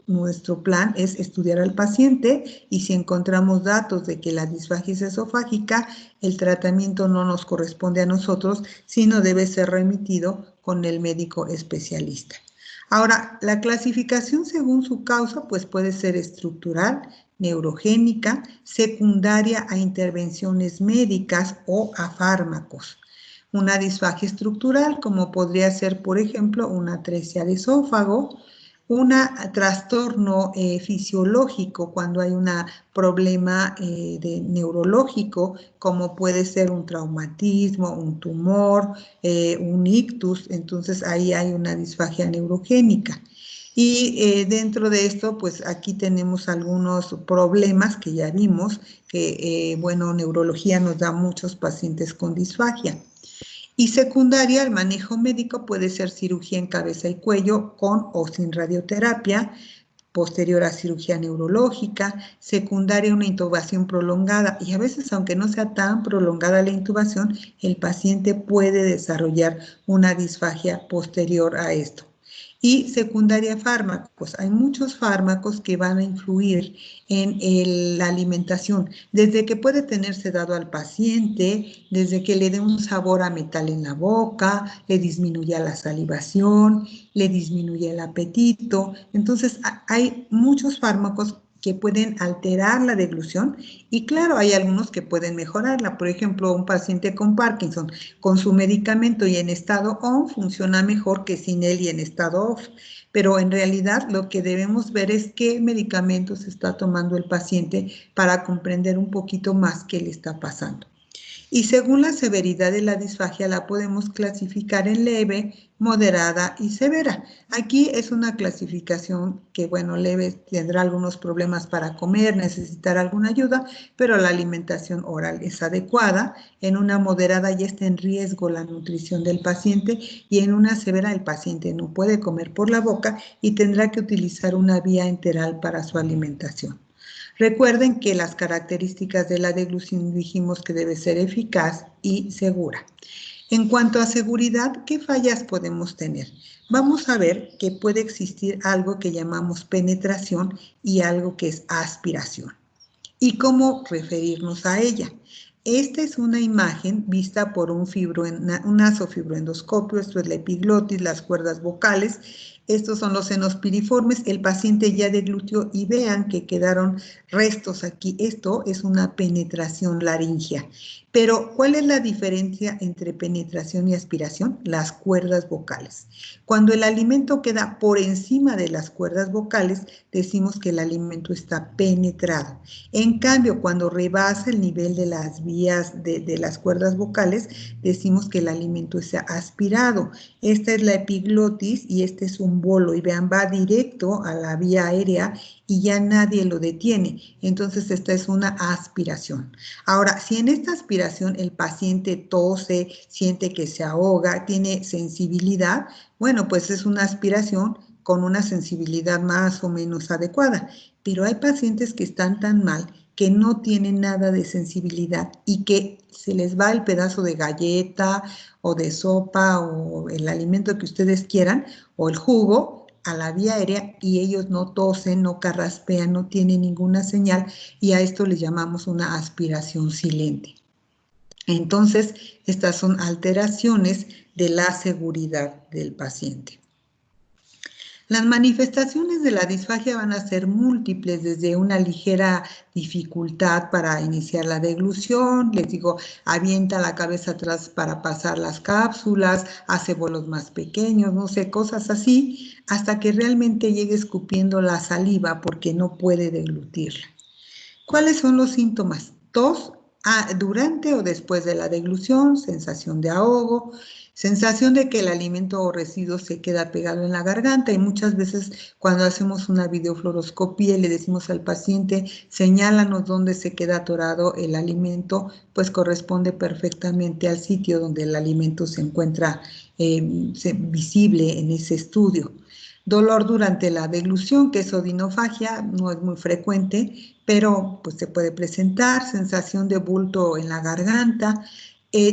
nuestro plan es estudiar al paciente, y si encontramos datos de que la disfagia es esofágica, el tratamiento no nos corresponde a nosotros, sino debe ser remitido con el médico especialista. Ahora, la clasificación según su causa, pues puede ser estructural, neurogénica, secundaria a intervenciones médicas o a fármacos. Una disfagia estructural, como podría ser, por ejemplo, una atresia de esófago, un trastorno fisiológico cuando hay un problema neurológico, como puede ser un traumatismo, un tumor, un ictus, entonces ahí hay una disfagia neurogénica. Y dentro de esto, pues aquí tenemos algunos problemas que ya vimos, que bueno, neurología nos da muchos pacientes con disfagia. Y secundaria, el manejo médico puede ser cirugía en cabeza y cuello con o sin radioterapia, posterior a cirugía neurológica, secundaria una intubación prolongada, y a veces, aunque no sea tan prolongada la intubación, el paciente puede desarrollar una disfagia posterior a esto. Y secundaria fármacos, hay muchos fármacos que van a influir en la alimentación, desde que puede tenerse dado al paciente, desde que le dé un sabor a metal en la boca, le disminuye la salivación, le disminuye el apetito. Entonces hay muchos fármacos que pueden alterar la deglución, y claro, hay algunos que pueden mejorarla. Por ejemplo, un paciente con Parkinson, con su medicamento y en estado ON, funciona mejor que sin él y en estado OFF. Pero en realidad lo que debemos ver es qué medicamentos está tomando el paciente para comprender un poquito más qué le está pasando. Y según la severidad de la disfagia la podemos clasificar en leve, moderada y severa. Aquí es una clasificación que, bueno, leve tendrá algunos problemas para comer, necesitar alguna ayuda, pero la alimentación oral es adecuada. En una moderada ya está en riesgo la nutrición del paciente y en una severa el paciente no puede comer por la boca y tendrá que utilizar una vía enteral para su alimentación. Recuerden que las características de la deglución dijimos que debe ser eficaz y segura. En cuanto a seguridad, ¿qué fallas podemos tener? Vamos a ver que puede existir algo que llamamos penetración y algo que es aspiración. ¿Y cómo referirnos a ella? Esta es una imagen vista por un nasofibroendoscopio, esto es la epiglotis, las cuerdas vocales. Estos son los senos piriformes, el paciente ya deglutió y vean que quedaron restos aquí. Esto es una penetración laringea. Pero, ¿cuál es la diferencia entre penetración y aspiración? Las cuerdas vocales. Cuando el alimento queda por encima de las cuerdas vocales, decimos que el alimento está penetrado. En cambio, cuando rebasa el nivel de las vías de las cuerdas vocales, decimos que el alimento está aspirado. Esta es la epiglotis y este es un bolo. Y vean, va directo a la vía aérea y ya nadie lo detiene. Entonces, esta es una aspiración. Ahora, si en esta aspiración el paciente tose, siente que se ahoga, tiene sensibilidad, bueno, pues es una aspiración con una sensibilidad más o menos adecuada. Pero hay pacientes que están tan mal que no tienen nada de sensibilidad y que se les va el pedazo de galleta o de sopa o el alimento que ustedes quieran o el jugo a la vía aérea y ellos no tosen, no carraspean, no tienen ninguna señal y a esto le llamamos una aspiración silente. Entonces, estas son alteraciones de la seguridad del paciente. Las manifestaciones de la disfagia van a ser múltiples, desde una ligera dificultad para iniciar la deglución, les digo, avienta la cabeza atrás para pasar las cápsulas, hace bolos más pequeños, no sé, cosas así, hasta que realmente llegue escupiendo la saliva porque no puede deglutirla. ¿Cuáles son los síntomas? Tos durante o después de la deglución, sensación de ahogo, sensación de que el alimento o residuo se queda pegado en la garganta y muchas veces cuando hacemos una videofluoroscopía y le decimos al paciente, señálanos dónde se queda atorado el alimento, pues corresponde perfectamente al sitio donde el alimento se encuentra visible en ese estudio. Dolor durante la deglución, que es odinofagia, no es muy frecuente, pero pues se puede presentar, sensación de bulto en la garganta,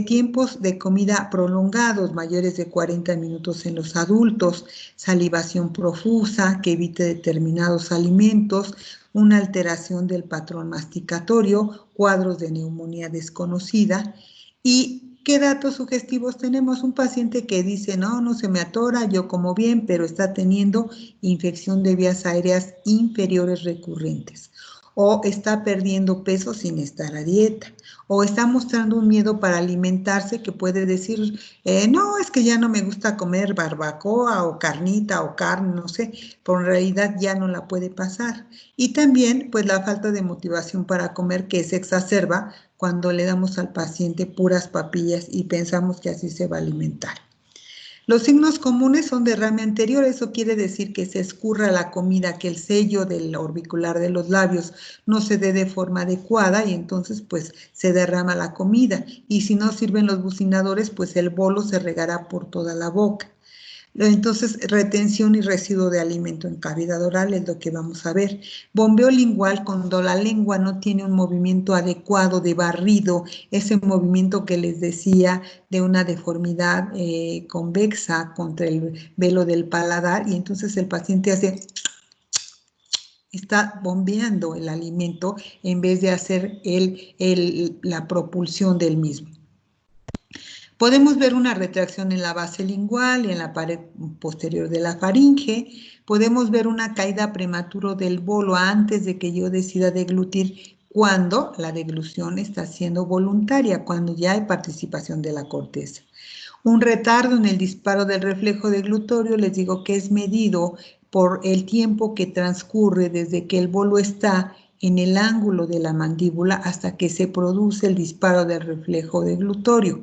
tiempos de comida prolongados, mayores de 40 minutos en los adultos, salivación profusa que evite determinados alimentos, una alteración del patrón masticatorio, cuadros de neumonía desconocida. ¿Y qué datos sugestivos tenemos? Un paciente que dice, no se me atora, yo como bien, pero está teniendo infección de vías aéreas inferiores recurrentes. O está perdiendo peso sin estar a dieta, o está mostrando un miedo para alimentarse que puede decir, no, es que ya no me gusta comer barbacoa o carnita o carne, no sé, pero en realidad ya no la puede pasar. Y también, pues la falta de motivación para comer que se exacerba cuando le damos al paciente puras papillas y pensamos que así se va a alimentar. Los signos comunes son derrame anterior, eso quiere decir que se escurra la comida, que el sello del orbicular de los labios no se dé de forma adecuada y entonces pues se derrama la comida. Y si no sirven los bucinadores, pues el bolo se regará por toda la boca. Entonces, retención y residuo de alimento en cavidad oral es lo que vamos a ver. Bombeo lingual, cuando la lengua no tiene un movimiento adecuado de barrido, ese movimiento que les decía de una deformidad convexa contra el velo del paladar, y entonces el paciente está bombeando el alimento en vez de hacer la propulsión del mismo. Podemos ver una retracción en la base lingual y en la pared posterior de la faringe. Podemos ver una caída prematura del bolo antes de que yo decida deglutir cuando la deglución está siendo voluntaria, cuando ya hay participación de la corteza. Un retardo en el disparo del reflejo deglutorio, les digo que es medido por el tiempo que transcurre desde que el bolo está en el ángulo de la mandíbula hasta que se produce el disparo del reflejo deglutorio,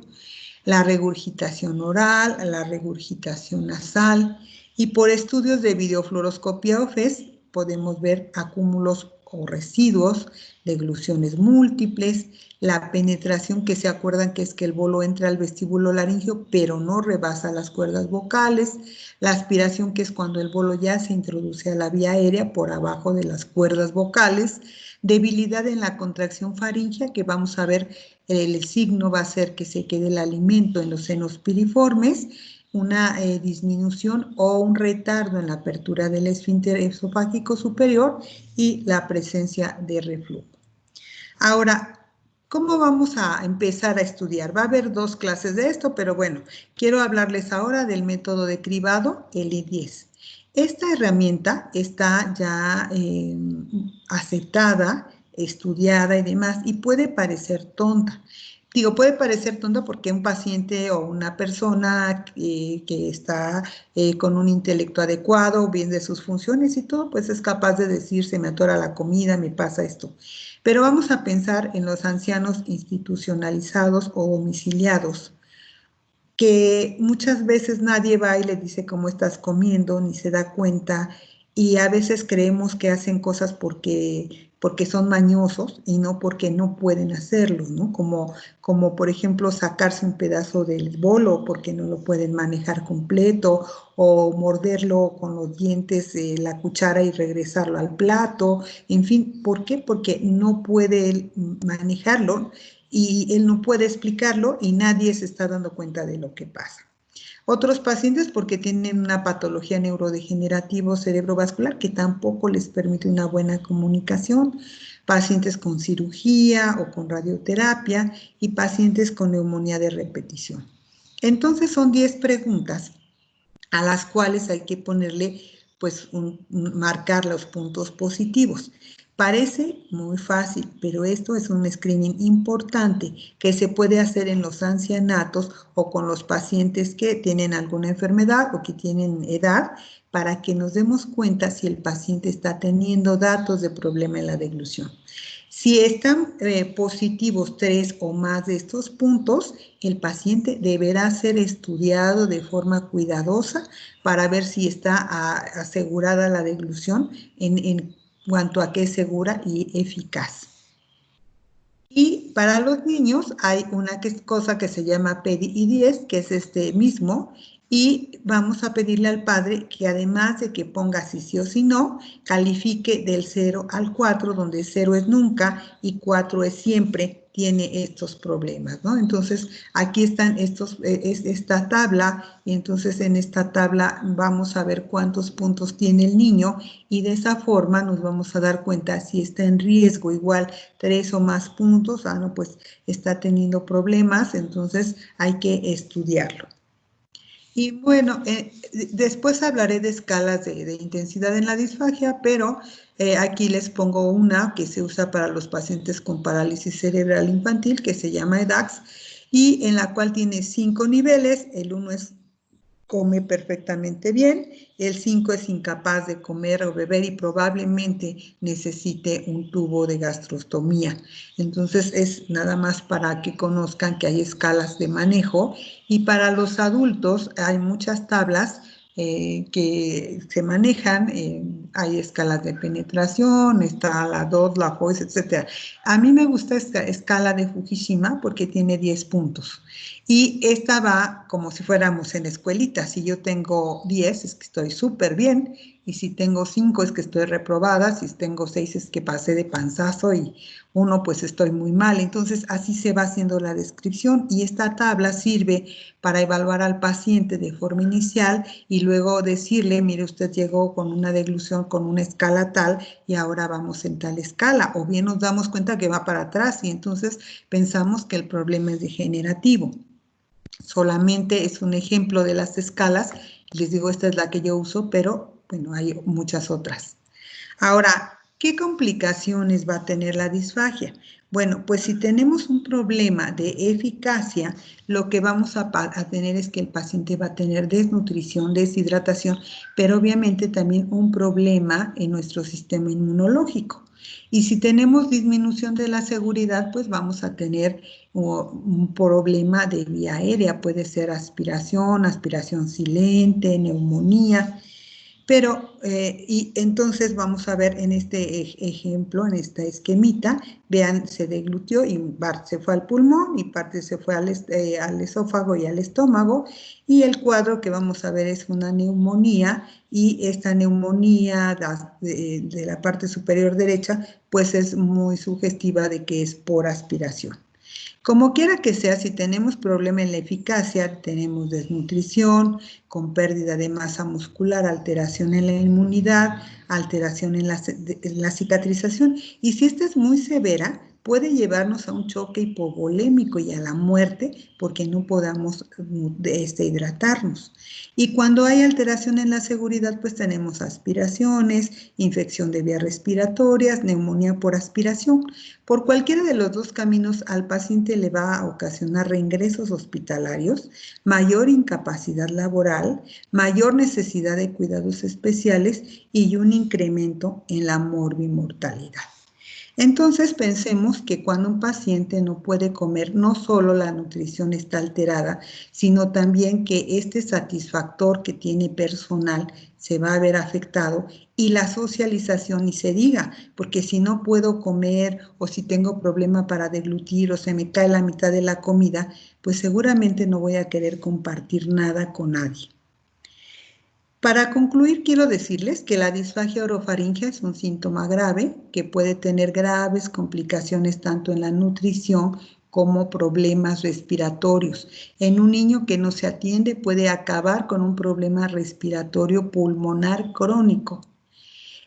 la regurgitación oral, la regurgitación nasal, y por estudios de videofluoroscopía o FES podemos ver acúmulos o residuos, degluciones múltiples, la penetración, que se acuerdan que es que el bolo entra al vestíbulo laríngeo pero no rebasa las cuerdas vocales, la aspiración, que es cuando el bolo ya se introduce a la vía aérea por abajo de las cuerdas vocales, debilidad en la contracción faríngea, que vamos a ver el signo va a ser que se quede el alimento en los senos piriformes, una disminución o un retardo en la apertura del esfínter esofágico superior y la presencia de reflujo. Ahora, ¿cómo vamos a empezar a estudiar? Va a haber 2 clases de esto, pero bueno, quiero hablarles ahora del método de cribado, el I10. Esta herramienta está ya aceptada, estudiada y demás, y puede parecer tonta. Digo, puede parecer tonta porque un paciente o una persona que está con un intelecto adecuado, bien de sus funciones y todo, pues es capaz de decir, se me atora la comida, me pasa esto. Pero vamos a pensar en los ancianos institucionalizados o domiciliados, que muchas veces nadie va y le dice cómo estás comiendo, ni se da cuenta, y a veces creemos que hacen cosas porque son mañosos y no porque no pueden hacerlo, ¿no? Como por ejemplo sacarse un pedazo del bolo porque no lo pueden manejar completo, o morderlo con los dientes, la cuchara, y regresarlo al plato, en fin, ¿por qué? Porque no puede manejarlo, y él no puede explicarlo y nadie se está dando cuenta de lo que pasa. Otros pacientes porque tienen una patología neurodegenerativa cerebrovascular que tampoco les permite una buena comunicación, pacientes con cirugía o con radioterapia y pacientes con neumonía de repetición. Entonces son 10 preguntas a las cuales hay que ponerle, pues, marcar los puntos positivos. Parece muy fácil, pero esto es un screening importante que se puede hacer en los ancianatos o con los pacientes que tienen alguna enfermedad o que tienen edad, para que nos demos cuenta si el paciente está teniendo datos de problema en la deglución. Si están positivos 3 o más de estos puntos, el paciente deberá ser estudiado de forma cuidadosa para ver si está asegurada la deglución en cuanto a que es segura y eficaz. Y para los niños hay una cosa que se llama PEDI-10, que es este mismo, y vamos a pedirle al padre que además de que ponga si sí o si no, califique del 0 al 4, donde 0 es nunca y 4 es siempre, tiene estos problemas, ¿no? Entonces, aquí están esta tabla, y entonces en esta tabla vamos a ver cuántos puntos tiene el niño, y de esa forma nos vamos a dar cuenta si está en riesgo, igual 3 o más puntos, no, pues está teniendo problemas, entonces hay que estudiarlo. Y bueno, después hablaré de escalas de intensidad en la disfagia, pero aquí les pongo una que se usa para los pacientes con parálisis cerebral infantil, que se llama EDAX, y en la cual tiene 5 niveles. El 1 es come perfectamente bien, el 5 es incapaz de comer o beber y probablemente necesite un tubo de gastrostomía. Entonces es nada más para que conozcan que hay escalas de manejo, y para los adultos hay muchas tablas que se manejan, hay escalas de penetración, está la DOT, la JOES, etc. A mí me gusta esta escala de Fukushima porque tiene 10 puntos. Y esta va como si fuéramos en escuelita. Si yo tengo 10 es que estoy súper bien, y si tengo 5 es que estoy reprobada, si tengo 6 es que pasé de panzazo, y 1 pues estoy muy mal. Entonces así se va haciendo la descripción, y esta tabla sirve para evaluar al paciente de forma inicial y luego decirle, mire, usted llegó con una deglución con una escala tal y ahora vamos en tal escala, o bien nos damos cuenta que va para atrás y entonces pensamos que el problema es degenerativo. Solamente es un ejemplo de las escalas. Les digo, esta es la que yo uso, pero bueno, hay muchas otras. Ahora, ¿qué complicaciones va a tener la disfagia? Bueno, pues si tenemos un problema de eficacia, lo que vamos a tener es que el paciente va a tener desnutrición, deshidratación, pero obviamente también un problema en nuestro sistema inmunológico. Y si tenemos disminución de la seguridad, pues vamos a tener un problema de vía aérea, puede ser aspiración silente, neumonía. Pero, y entonces vamos a ver en este ejemplo, en esta esquemita, vean, se deglutió y parte se fue al pulmón y parte se fue al esófago y al estómago, y el cuadro que vamos a ver es una neumonía, y esta neumonía de la parte superior derecha, pues es muy sugestiva de que es por aspiración. Como quiera que sea, si tenemos problema en la eficacia, tenemos desnutrición, con pérdida de masa muscular, alteración en la inmunidad, alteración en la cicatrización, y si esta es muy severa, puede llevarnos a un choque hipovolémico y a la muerte porque no podamos hidratarnos. Y cuando hay alteración en la seguridad, pues tenemos aspiraciones, infección de vías respiratorias, neumonía por aspiración. Por cualquiera de los dos caminos, al paciente le va a ocasionar reingresos hospitalarios, mayor incapacidad laboral, mayor necesidad de cuidados especiales y un incremento en la morbimortalidad. Entonces pensemos que cuando un paciente no puede comer, no solo la nutrición está alterada, sino también que este satisfactor que tiene personal se va a ver afectado, y la socialización ni se diga, porque si no puedo comer o si tengo problema para deglutir o se me cae la mitad de la comida, pues seguramente no voy a querer compartir nada con nadie. Para concluir, quiero decirles que la disfagia orofaríngea es un síntoma grave que puede tener graves complicaciones tanto en la nutrición como problemas respiratorios. En un niño que no se atiende puede acabar con un problema respiratorio pulmonar crónico.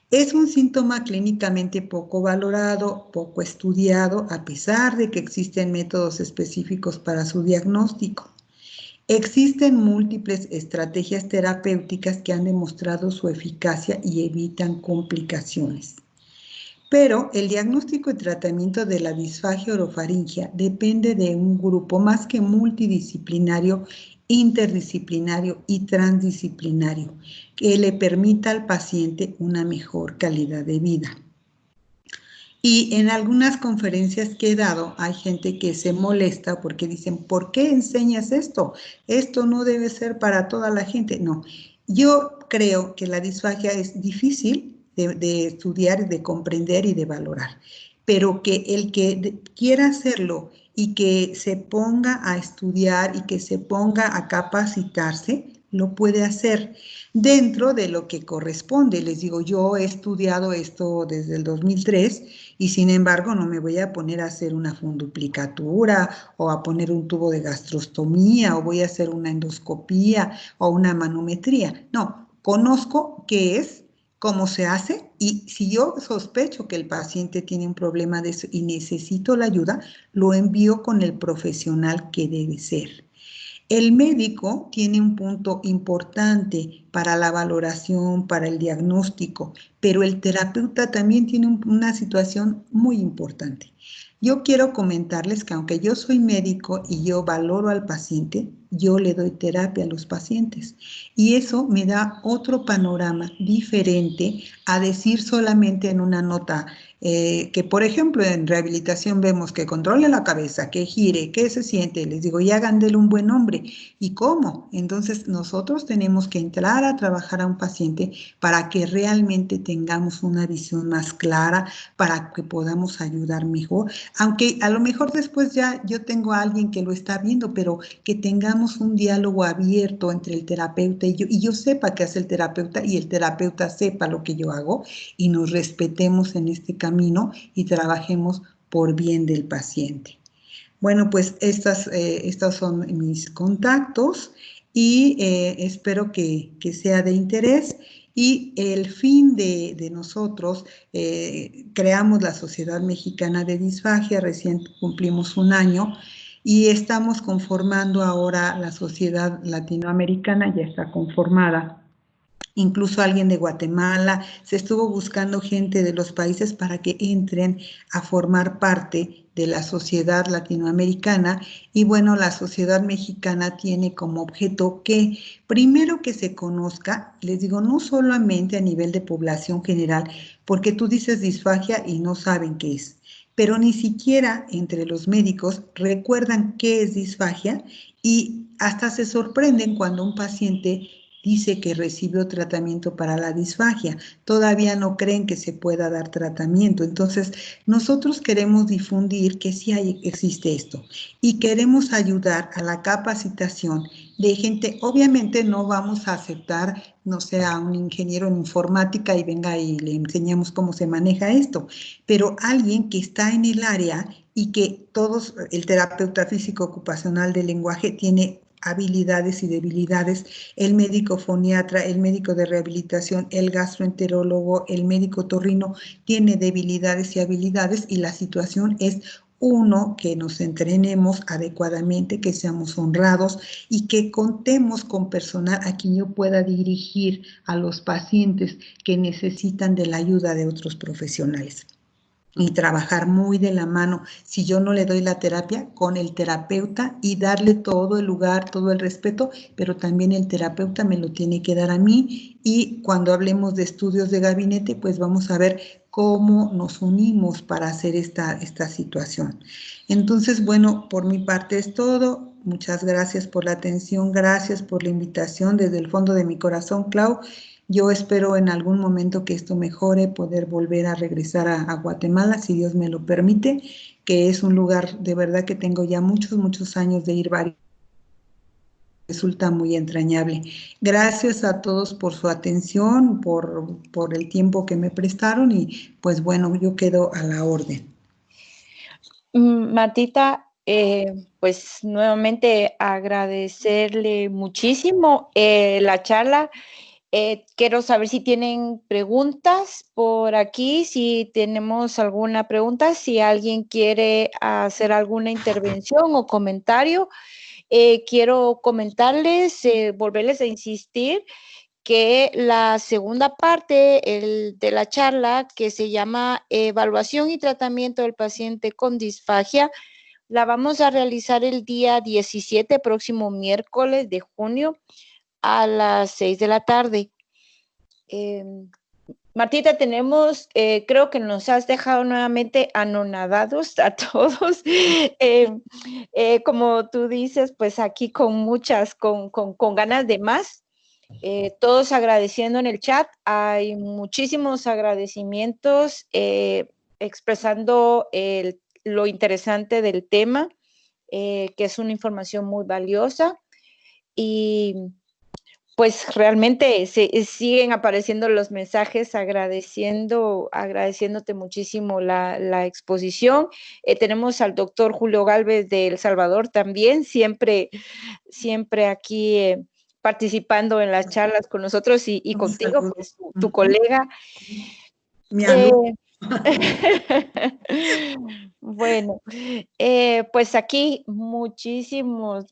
Es un síntoma clínicamente poco valorado, poco estudiado, a pesar de que existen métodos específicos para su diagnóstico. Existen múltiples estrategias terapéuticas que han demostrado su eficacia y evitan complicaciones. Pero el diagnóstico y tratamiento de la disfagia orofaríngea depende de un grupo más que multidisciplinario, interdisciplinario y transdisciplinario, que le permita al paciente una mejor calidad de vida. Y en algunas conferencias que he dado, hay gente que se molesta porque dicen, ¿por qué enseñas esto? Esto no debe ser para toda la gente. No, yo creo que la disfagia es difícil de estudiar, de comprender y de valorar, pero que el que quiera hacerlo y que se ponga a estudiar y que se ponga a capacitarse, lo puede hacer dentro de lo que corresponde. Les digo, yo he estudiado esto desde el 2003 y sin embargo no me voy a poner a hacer una funduplicatura o a poner un tubo de gastrostomía o voy a hacer una endoscopía o una manometría. No, conozco qué es, cómo se hace, y si yo sospecho que el paciente tiene un problema de eso y necesito la ayuda, lo envío con el profesional que debe ser. El médico tiene un punto importante para la valoración, para el diagnóstico, pero el terapeuta también tiene una situación muy importante. Yo quiero comentarles que aunque yo soy médico y yo valoro al paciente, yo le doy terapia a los pacientes. Y eso me da otro panorama diferente a decir solamente en una nota que, por ejemplo, en rehabilitación vemos que controle la cabeza, que gire, que se siente. Les digo, y hagan de él un buen hombre. ¿Y cómo? Entonces, nosotros tenemos que entrar a trabajar a un paciente para que realmente tengamos una visión más clara, para que podamos ayudar mejor. Aunque a lo mejor después ya yo tengo a alguien que lo está viendo, pero que tengamos un diálogo abierto entre el terapeuta y yo sepa qué hace el terapeuta y el terapeuta sepa lo que yo hago y nos respetemos en este camino y trabajemos por bien del paciente. Bueno, pues estos son mis contactos y espero que sea de interés. Y el fin de nosotros, creamos la Sociedad Mexicana de Disfagia, recién cumplimos un año, y estamos conformando ahora la Sociedad Latinoamericana, ya está conformada. incluso alguien de Guatemala, se estuvo buscando gente de los países para que entren a formar parte de la sociedad latinoamericana y bueno, la sociedad mexicana tiene como objeto que primero que se conozca, les digo, no solamente a nivel de población general, porque tú dices disfagia y no saben qué es, pero ni siquiera entre los médicos recuerdan qué es disfagia y hasta se sorprenden cuando un paciente dice que recibió tratamiento para la disfagia. Todavía no creen que se pueda dar tratamiento. Entonces, nosotros queremos difundir que sí existe esto y queremos ayudar a la capacitación de gente. Obviamente no vamos a aceptar, no sé, a un ingeniero en informática y venga y le enseñamos cómo se maneja esto, pero alguien que está en el área y que todos, el terapeuta físico ocupacional del lenguaje tiene habilidades y debilidades, el médico foniatra, el médico de rehabilitación, el gastroenterólogo, el médico otorrino tiene debilidades y habilidades y la situación es uno, que nos entrenemos adecuadamente, que seamos honrados y que contemos con personal a quien yo pueda dirigir a los pacientes que necesitan de la ayuda de otros profesionales. Y trabajar muy de la mano, si yo no le doy la terapia, con el terapeuta y darle todo el lugar, todo el respeto, pero también el terapeuta me lo tiene que dar a mí y cuando hablemos de estudios de gabinete, pues vamos a ver cómo nos unimos para hacer esta situación. Entonces, bueno, por mi parte es todo. Muchas gracias por la atención, gracias por la invitación desde el fondo de mi corazón, Clau. Yo espero en algún momento que esto mejore, poder volver a regresar a Guatemala, si Dios me lo permite, que es un lugar de verdad que tengo ya muchos años de ir varios. Resulta muy entrañable. Gracias a todos por su atención, por el tiempo que me prestaron y pues bueno, yo quedo a la orden. Martita, pues nuevamente agradecerle muchísimo la charla. Quiero saber si tienen preguntas por aquí, si tenemos alguna pregunta, si alguien quiere hacer alguna intervención o comentario. Quiero comentarles, volverles a insistir que la segunda parte de la charla, que se llama Evaluación y Tratamiento del Paciente con Disfagia, la vamos a realizar el día 17, próximo miércoles de junio, a las 6 de la tarde. Martita, tenemos, creo que nos has dejado nuevamente anonadados a todos. Como tú dices, pues aquí con ganas de más. Todos agradeciendo en el chat. Hay muchísimos agradecimientos expresando lo interesante del tema, que es una información muy valiosa. Y pues realmente siguen apareciendo los mensajes agradeciéndote muchísimo la exposición. Tenemos al doctor Julio Galvez de El Salvador también, siempre aquí participando en las charlas con nosotros y contigo, pues tu colega. Mi alumno. Bueno, pues aquí muchísimas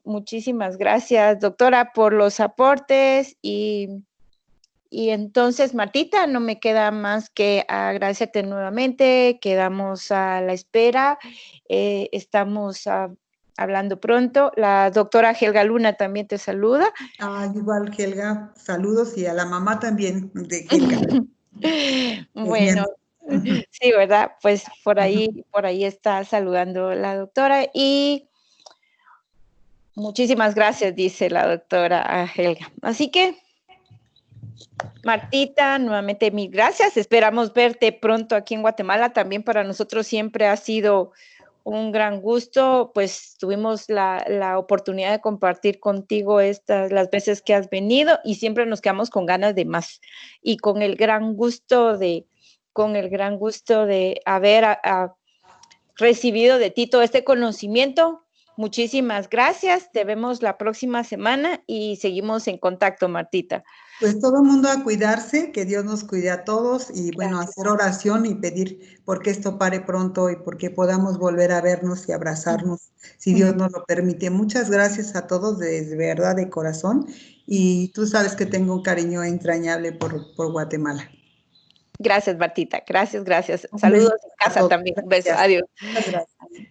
gracias, doctora, por los aportes y entonces, Martita, no me queda más que agradecerte nuevamente, quedamos a la espera, estamos hablando pronto. La doctora Helga Luna también te saluda. Igual, Helga, saludos y a la mamá también de Helga. Bueno, sí, ¿verdad? Pues por ahí está saludando la doctora y muchísimas gracias, dice la doctora a Helga. Así que, Martita, nuevamente mil gracias. Esperamos verte pronto aquí en Guatemala. También para nosotros siempre ha sido un gran gusto. Pues tuvimos la oportunidad de compartir contigo las veces que has venido y siempre nos quedamos con ganas de más y con el gran gusto de haber recibido de ti todo este conocimiento. Muchísimas gracias. Te vemos la próxima semana y seguimos en contacto, Martita. Pues todo el mundo a cuidarse, que Dios nos cuide a todos y bueno, Gracias. hacer oración y pedir porque esto pare pronto y porque podamos volver a vernos y abrazarnos, si Dios nos lo permite. Muchas gracias a todos de verdad, de corazón, y tú sabes que tengo un cariño entrañable por Guatemala. Gracias, Martita. Gracias, gracias. Un Saludos besito en a casa todos. también. Un beso. Gracias. Adiós. Muchas gracias.